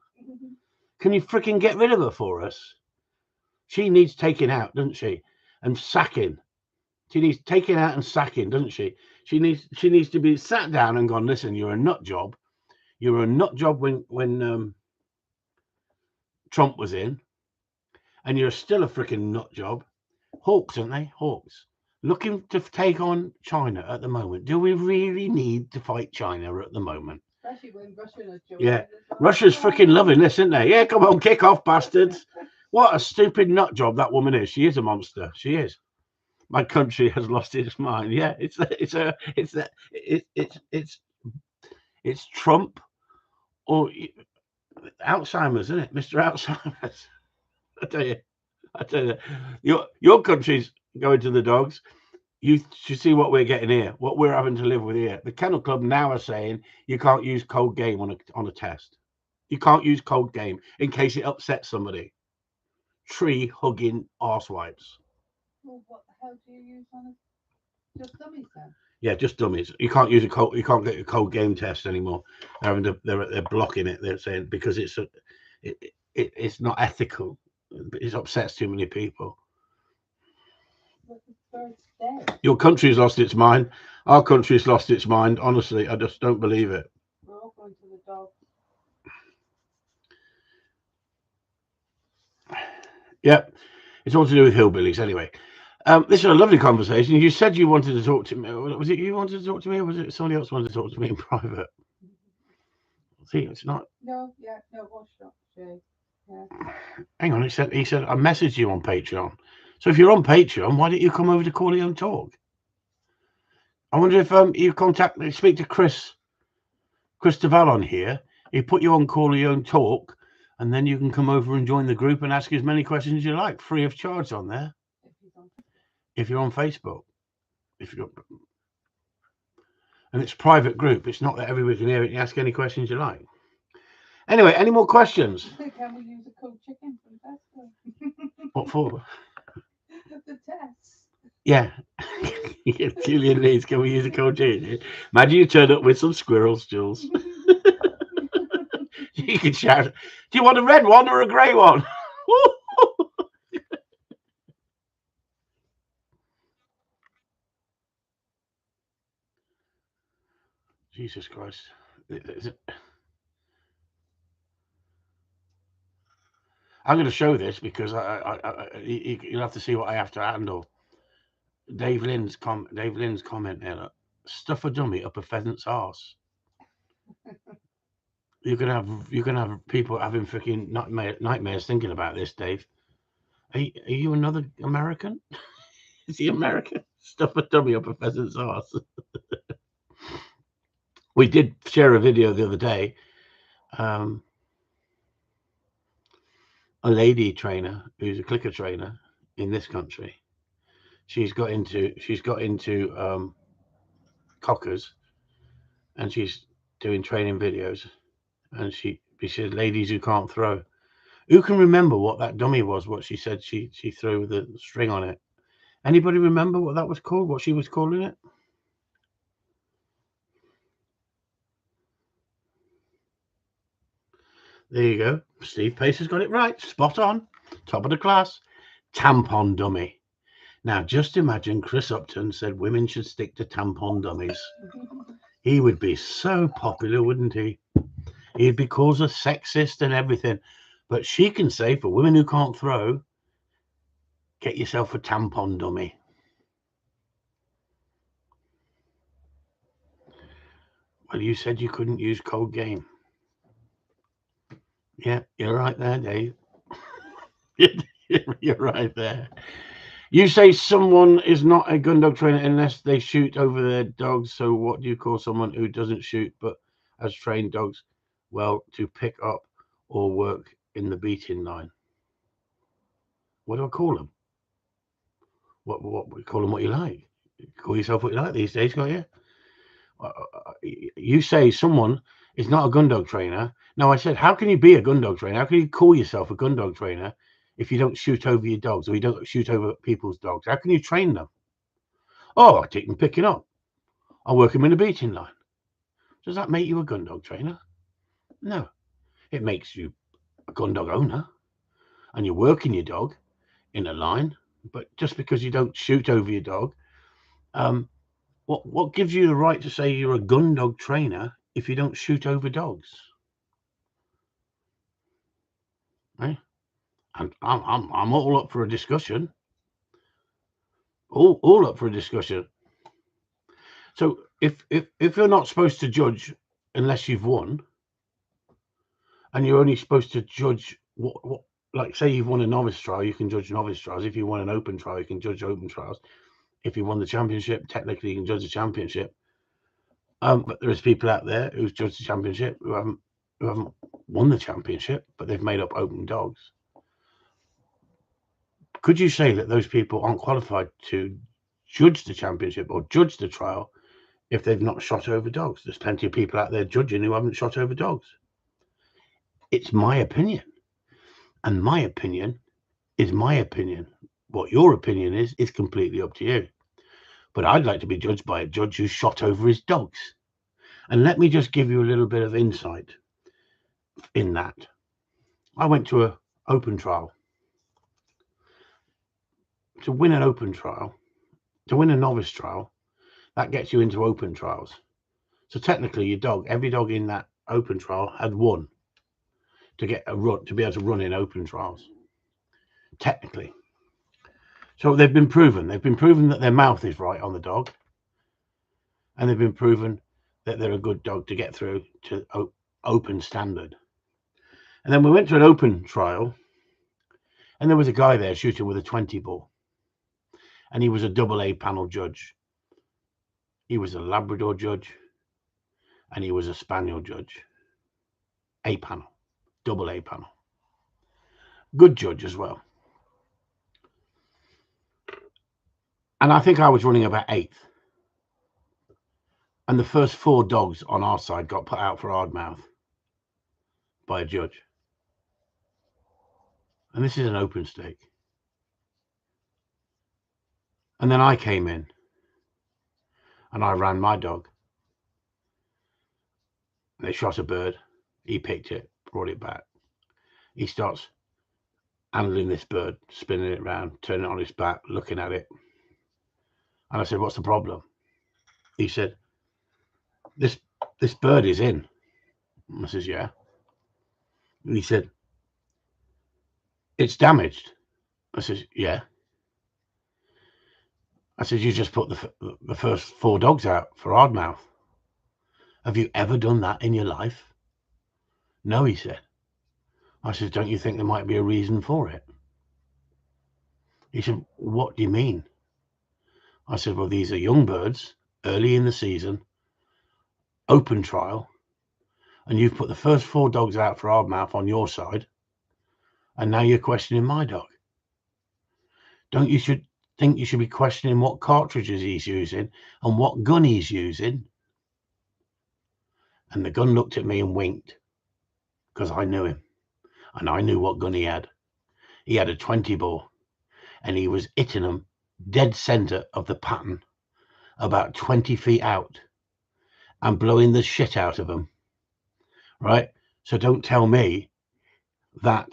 Can you freaking get rid of her for us? She needs taking out, doesn't she? And sacking. She needs taking out and sacking, doesn't she? She needs to be sat down and gone, listen, you're a nut job. You were a nut job when Trump was in, and you're still a freaking nut job. Hawks, aren't they? Hawks. Looking to take on China at the moment. Do we really need to fight China at the moment? Especially when Russia is yeah, Russia's freaking loving this, isn't they? Yeah, come on, kick off, bastards. What a stupid nut job that woman is. She is a monster. She is. My country has lost its mind. Yeah, it's Trump or Alzheimer's, isn't it, Mr. Alzheimer's? I tell you, your country's going to the dogs. You should see what we're getting here, what we're having to live with here. The Kennel Club now are saying you can't use cold game on a test. You can't use cold game in case it upsets somebody. Tree hugging arse wipes. Well, what the hell do you use on it? Just dummies then? Yeah, just dummies. You can't use you can't get a cold game test anymore. They're blocking it. They're saying because it's not ethical. It upsets too many people. Your country's lost its mind. Our country's lost its mind. Honestly, I just don't believe it. We're all going to the dogs. Yep, it's all to do with hillbillies anyway. This is a lovely conversation. You said you wanted to talk to me. Was it you wanted to talk to me, or was it somebody else wanted to talk to me in private? See, it's not. No, what's not? Yeah. Hang on, he said I messaged you on Patreon. So if you're on Patreon, why don't you come over to Corleone Talk? I wonder if you speak to Chris Duval on here. He put you on Corleone Talk, and then you can come over and join the group and ask as many questions as you like, free of charge on there. If you're on Facebook, and it's a private group, it's not that everybody can hear it. You ask any questions you like. Anyway, any more questions? Can we use a cold chicken from Tesco? What for? The test. Yeah. Julian Leeds, can we use a code G? Imagine you turn up with some squirrels, Jules. You can shout, do you want a red one or a grey one? Jesus Christ. I'm going to show this because you'll have to see what I have to handle. Dave Lynn's comment there. Look, stuff a dummy up a pheasant's arse. You can have people having freaking nightmares thinking about this, Dave. Are you another American? Is he American? Stuff a dummy up a pheasant's arse. We did share a video the other day. A lady trainer who's a clicker trainer in this country. She's got into cockers, and she's doing training videos. And she said, "Ladies who can't throw." Who can remember what that dummy was? What she said she threw with the string on it. Anybody remember what that was called? What she was calling it? There you go. Steve Pace has got it right. Spot on. Top of the class. Tampon dummy. Now, just imagine Chris Upton said women should stick to tampon dummies. He would be so popular, wouldn't he? He'd be called a sexist and everything. But she can say, for women who can't throw, get yourself a tampon dummy. Well, you said you couldn't use code game. Yeah, you're right there, Dave. You're right there. You say someone is not a gun dog trainer unless they shoot over their dogs. So what do you call someone who doesn't shoot but has trained dogs well to pick up or work in the beating line? What do I call them? What we call them? What you like? Call yourself what you like these days, can't you? You say someone is not a gun dog trainer. Now I said, how can you be a gun dog trainer? How can you call yourself a gun dog trainer if you don't shoot over your dogs or you don't shoot over people's dogs? How can you train them? Oh, I take them picking up. I work them in a beating line. Does that make you a gun dog trainer? No. It makes you a gun dog owner, and you're working your dog in a line. But just because you don't shoot over your dog, what gives you the right to say you're a gun dog trainer if you don't shoot over dogs? Eh? And I'm all up for a discussion. All up for a discussion. So if you're not supposed to judge unless you've won, and you're only supposed to judge what like say you've won a novice trial, you can judge novice trials. If you won an open trial, you can judge open trials. If you won the championship, technically you can judge the championship. But there's people out there who've judged the championship who haven't won the championship, but they've made up open dogs. Could you say that those people aren't qualified to judge the championship or judge the trial if they've not shot over dogs? There's plenty of people out there judging who haven't shot over dogs. It's my opinion, and my opinion is my opinion. What your opinion is completely up to you. But I'd like to be judged by a judge who shot over his dogs. And let me just give you a little bit of insight in that. I went to an open trial. To win an open trial, to win a novice trial, that gets you into open trials. So technically your dog, every dog in that open trial had won to get a run, to be able to run in open trials. Technically. So they've been proven. They've been proven that their mouth is right on the dog. And they've been proven that they're a good dog to get through to open standard. And then we went to an open trial, and there was a guy there shooting with a 20 ball. And he was a double A panel judge. He was a Labrador judge, and he was a Spaniel judge. A panel, double A panel. Good judge as well. And I think I was running about 8th. And the first 4 dogs on our side got put out for hardmouth by a judge. And this is an open stake. And then I came in. and I ran my dog. They shot a bird. He picked it, brought it back. He starts handling this bird, spinning it around, turning it on its back, looking at it. And I said, "What's the problem?" He said, This bird is in. I says, "Yeah." And he said, "It's damaged." I says, "Yeah." I said, "You just put the first 4 dogs out for hardmouth. Have you ever done that in your life?" "No," he said. I said, "Don't you think there might be a reason for it?" He said, "What do you mean?" I said, "Well, these are young birds, early in the season, open trial, and you've put the first 4 dogs out for hardmouth on your side, and now you're questioning my dog. Don't you think you should be questioning what cartridges he's using and what gun he's using?" And the gun looked at me and winked, because I knew him, and I knew what gun he had. He had a 20 bore, and he was hitting them dead center of the pattern, about 20 feet out, and blowing the shit out of them. Right? So don't tell me that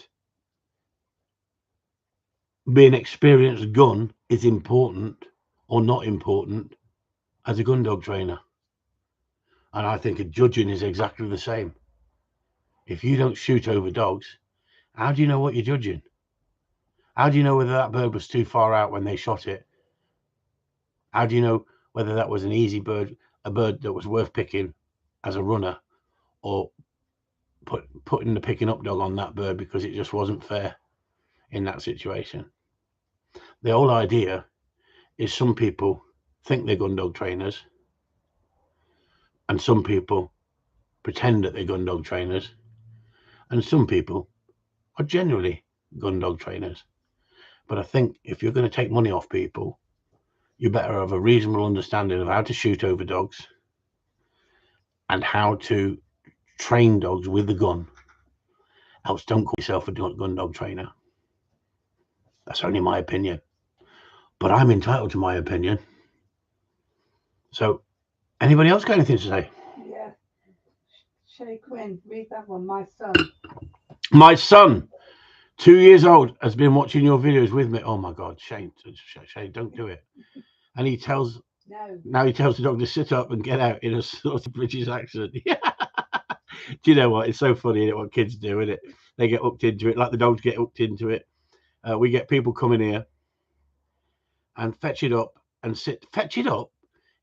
being experienced gun is important or not important as a gun dog trainer. And I think a judging is exactly the same. If you don't shoot over dogs, how do you know what you're judging? How do you know whether that bird was too far out when they shot it? How do you know whether that was an easy bird, a bird that was worth picking as a runner, or putting the picking up dog on that bird because it just wasn't fair in that situation? The whole idea is some people think they're gun dog trainers, and some people pretend that they're gun dog trainers, and some people are generally gun dog trainers. But I think if you're going to take money off people, you better have a reasonable understanding of how to shoot over dogs and how to train dogs with the gun. Else, don't call yourself a gun dog trainer. That's only my opinion, but I'm entitled to my opinion. So, anybody else got anything to say? Yeah. Shay Quinn, read that one. My son, 2 years old, has been watching your videos with me. Oh my God, Shane, don't do it. And he tells the dog to sit up and get out in a sort of British accent. Do you know what? It's so funny, isn't it, what kids do, isn't it? They get hooked into it, like the dogs get hooked into it. We get people coming here and fetch it up and sit. Fetch it up?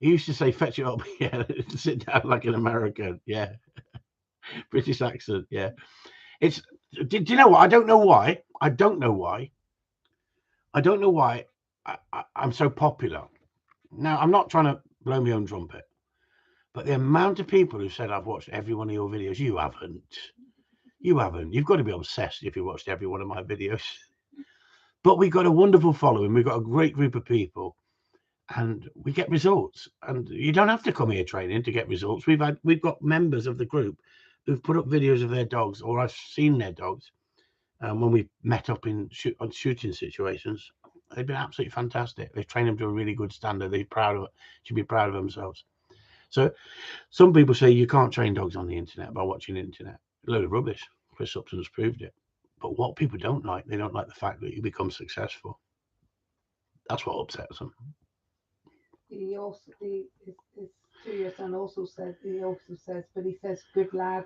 He used to say fetch it up, yeah, sit down like an American, yeah. British accent, yeah. It's, do you know what? I don't know why. I'm so popular. Now, I'm not trying to blow my own trumpet, but the amount of people who said I've watched every one of your videos, you haven't. You've got to be obsessed if you watched every one of my videos. But we've got a wonderful following. We've got a great group of people, and we get results. And you don't have to come here training to get results. We've got members of the group who've put up videos of their dogs, or I've seen their dogs when we met up on shooting situations. They've been absolutely fantastic. They've trained them to a really good standard. Should be proud of themselves. So some people say you can't train dogs on the internet by watching the internet. A load of rubbish. Chris Upton has proved it. But what people don't like, they don't like the fact that you become successful. That's what upsets them. He also, his 2-year son also says, but he says good lad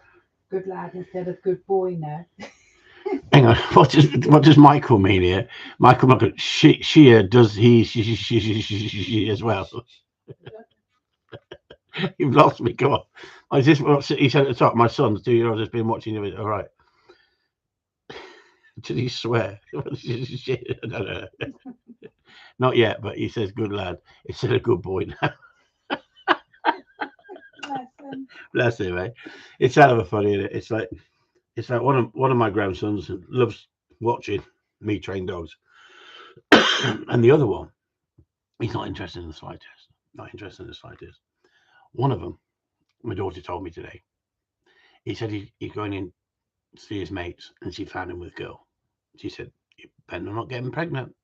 instead of good boy now. Hang on, what does Michael mean here? Michael, she does she as well? You've lost me. Come on. Is this what he said at the top? My son's 2-year-old has been watching it. All right. Did he swear? No. Not yet, but he says good lad instead of good boy now. Bless him, eh? It's kind of funny, isn't it? It's like one of my grandsons loves watching me train dogs, and the other one, he's not interested in the slightest. Not interested in the slightest. One of them, my daughter told me today. He said he's going in to see his mates, and she found him with a girl. She said, "You better not get him pregnant.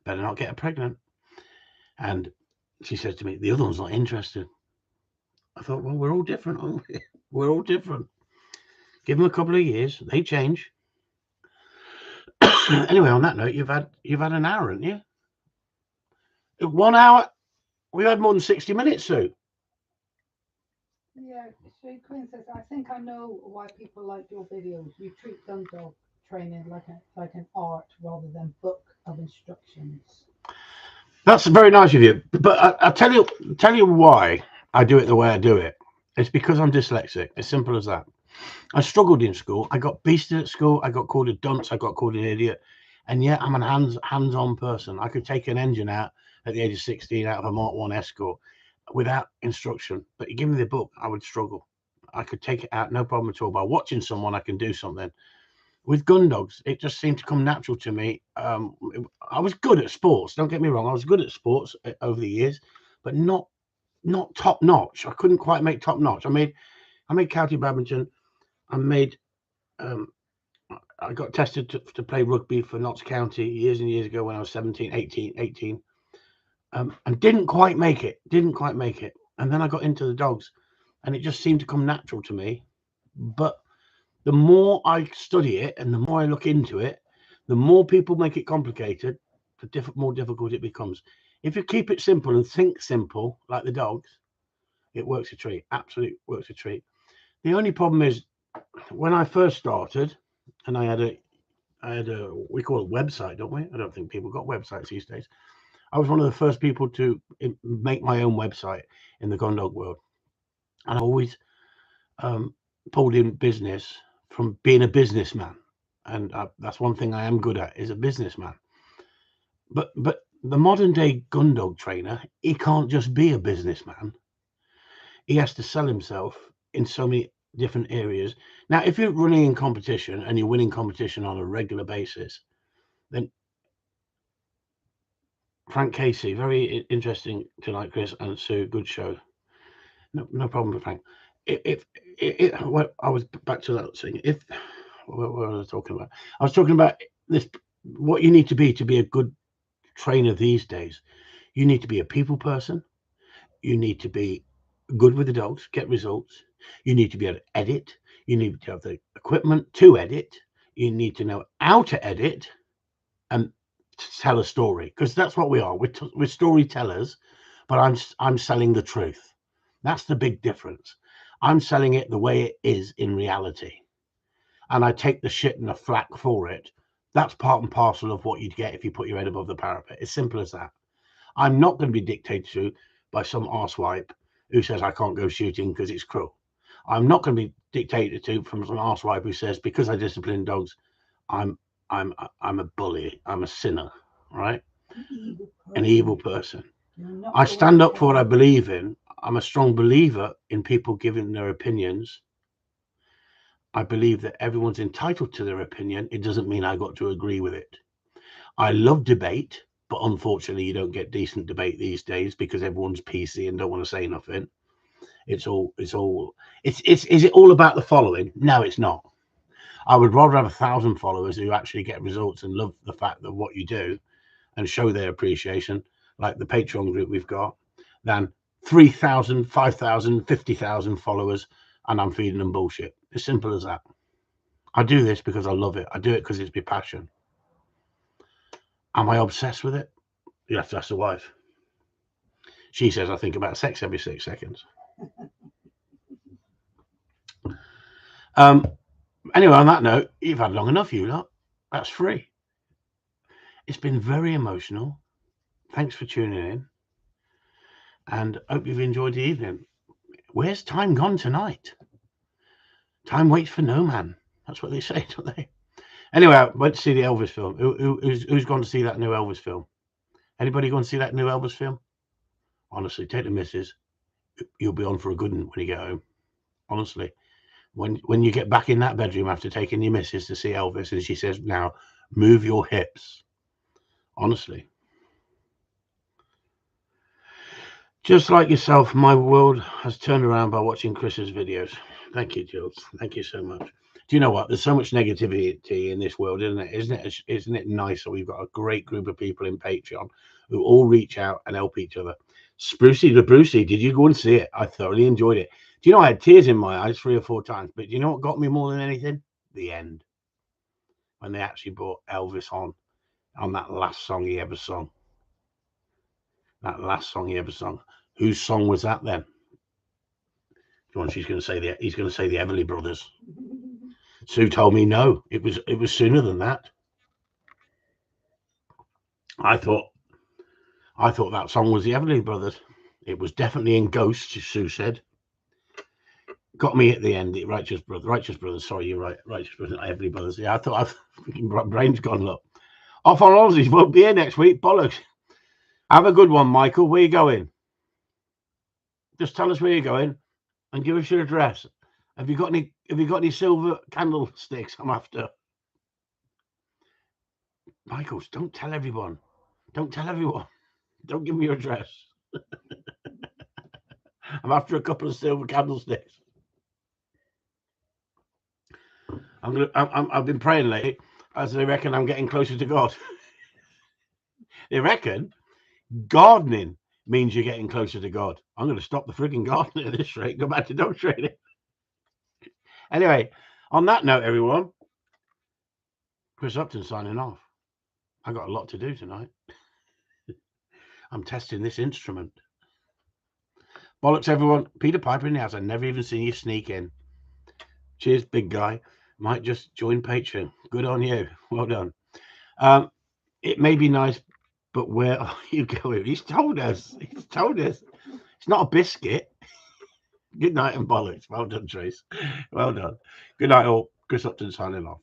Better not get her pregnant." And she says to me, the other one's not interested. I thought, well, we're all different, aren't we? We're all different. Give them a couple of years, they change. Anyway, on that note, you've had an hour, haven't you? 1 hour. We've had more than 60 minutes, Sue. Yeah, Shay Quinn says, I think I know why people like your videos. You treat gun dog training like an art rather than book of instructions. That's very nice of you. But I'll tell you why I do it the way I do it. It's because I'm dyslexic. As simple as that. I struggled in school. I got beasted at school. I got called a dunce. I got called an idiot. And yet I'm an hands-on person. I could take an engine out at the age of 16 out of a Mark 1 Escort without instruction. But you give me the book, I would struggle. I could take it out, no problem at all. By watching someone, I can do something. With gun dogs, it just seemed to come natural to me. I was good at sports. Don't get me wrong. I was good at sports over the years, but not top notch. I couldn't quite make top notch. I made county badminton. I made I got tested to play rugby for Notts County years and years ago when I was 17, 18, and didn't quite make it. And then I got into the dogs, and it just seemed to come natural to me. But the more I study it and the more I look into it, the more people make it complicated, the more difficult it becomes. If you keep it simple and think simple, like the dogs, it works a treat. Absolutely works a treat. The only problem is when I first started, and I had a we call it website, don't we? I don't think people got websites these days. I was one of the first people to make my own website in the Gondog world, and I always pulled in business from being a businessman, and that's one thing I am good at is a businessman. But the modern day Gundog trainer, he can't just be a businessman. He has to sell himself in so many different areas. Now, if you're running in competition and you're winning competition on a regular basis, then Frank Casey, very interesting tonight, Chris and Sue. Good show. No problem, Frank. Well, I was back to that thing. What was I talking about? I was talking about this. What you need to be a good trainer these days. You need to be a people person. You need to be good with the dogs, get results. You need to be able to edit. You need to have the equipment to edit. You need to know how to edit and tell a story, because that's what we are. We're storytellers, but I'm selling the truth. That's the big difference. I'm selling it the way it is in reality, and I take the shit and the flack for it. That's part and parcel of what you'd get if you put your head above the parapet. It's simple as that. I'm not going to be dictated to by some arsewipe who says I can't go shooting because it's cruel. I'm not going to be dictated to from some arsewipe who says because I discipline dogs, I'm a bully. I'm a sinner, right? An evil person. I stand up for what I believe in. I'm a strong believer in people giving their opinions. I believe that everyone's entitled to their opinion. It doesn't mean I got to agree with it. I love debate, but unfortunately, you don't get decent debate these days because everyone's PC and don't want to say nothing. Is it all about the following? No, it's not. I would rather have 1,000 followers who actually get results and love the fact that what you do and show their appreciation, like the Patreon group we've got, than 3,000, 5,000, 50,000 followers and I'm feeding them bullshit. As simple as that. I do this because I love it. I do it because it's my passion. Am I obsessed with it? You have to ask the wife. She says I think about sex every 6 seconds. Anyway, on that note, you've had long enough, you lot. That's free. It's been very emotional. Thanks for tuning in, and hope you've enjoyed the evening. Where's time gone tonight? Time waits for no man. That's what they say, don't they? Anyway, I went to see the Elvis film. Who's gone to see that new Elvis film? Anybody going to see that new Elvis film? Honestly, take the missus. You'll be on for a good one when you get home. Honestly, when you get back in that bedroom after taking your missus to see Elvis, and she says, "Now move your hips." Honestly, just like yourself, my world has turned around by watching Chris's videos. Thank you, Jules. Thank you so much. Do you know what? There's so much negativity in this world, isn't it? Isn't it nice that we've got a great group of people in Patreon who all reach out and help each other? Sprucey the Brucey, did you go and see it? I thoroughly enjoyed it. Do you know I had tears in my eyes 3 or 4 times? But do you know what got me more than anything? The end. When they actually brought Elvis on that last song he ever sung. That last song he ever sung. Whose song was that then? He's going to say the Everly Brothers. Sue told me no. It was sooner than that. I thought that song was the Everly Brothers. It was definitely in Ghosts, Sue said. Got me at the end. Righteous Brothers. Sorry, you're right. Righteous Brothers, not Everly Brothers. Yeah, I thought my brain's gone. Look, off on Aussies. Won't be here next week. Bollocks. Have a good one, Michael. Where you going? Just tell us where you're going, and give us your address. Have you got any silver candlesticks? I'm after. Michaels, don't tell everyone. Don't tell everyone. Don't give me your address. I'm after a couple of silver candlesticks. I've been praying lately, as they reckon I'm getting closer to God. They reckon gardening means you're getting closer to God. I'm going to stop the frigging gardening at this rate. Go back to dog training. Anyway, on that note, everyone, Chris Upton signing off. I got a lot to do tonight. I'm testing this instrument. Bollocks, everyone. Peter Piper in the house. I've never even seen you sneak in. Cheers, big guy. Might just join Patreon. Good on you. Well done. It may be nice, but where are you going? He's told us. It's not a biscuit. Good night and bollocks. Well done, Trace. Well done. Good night, all. Chris Upton signing off.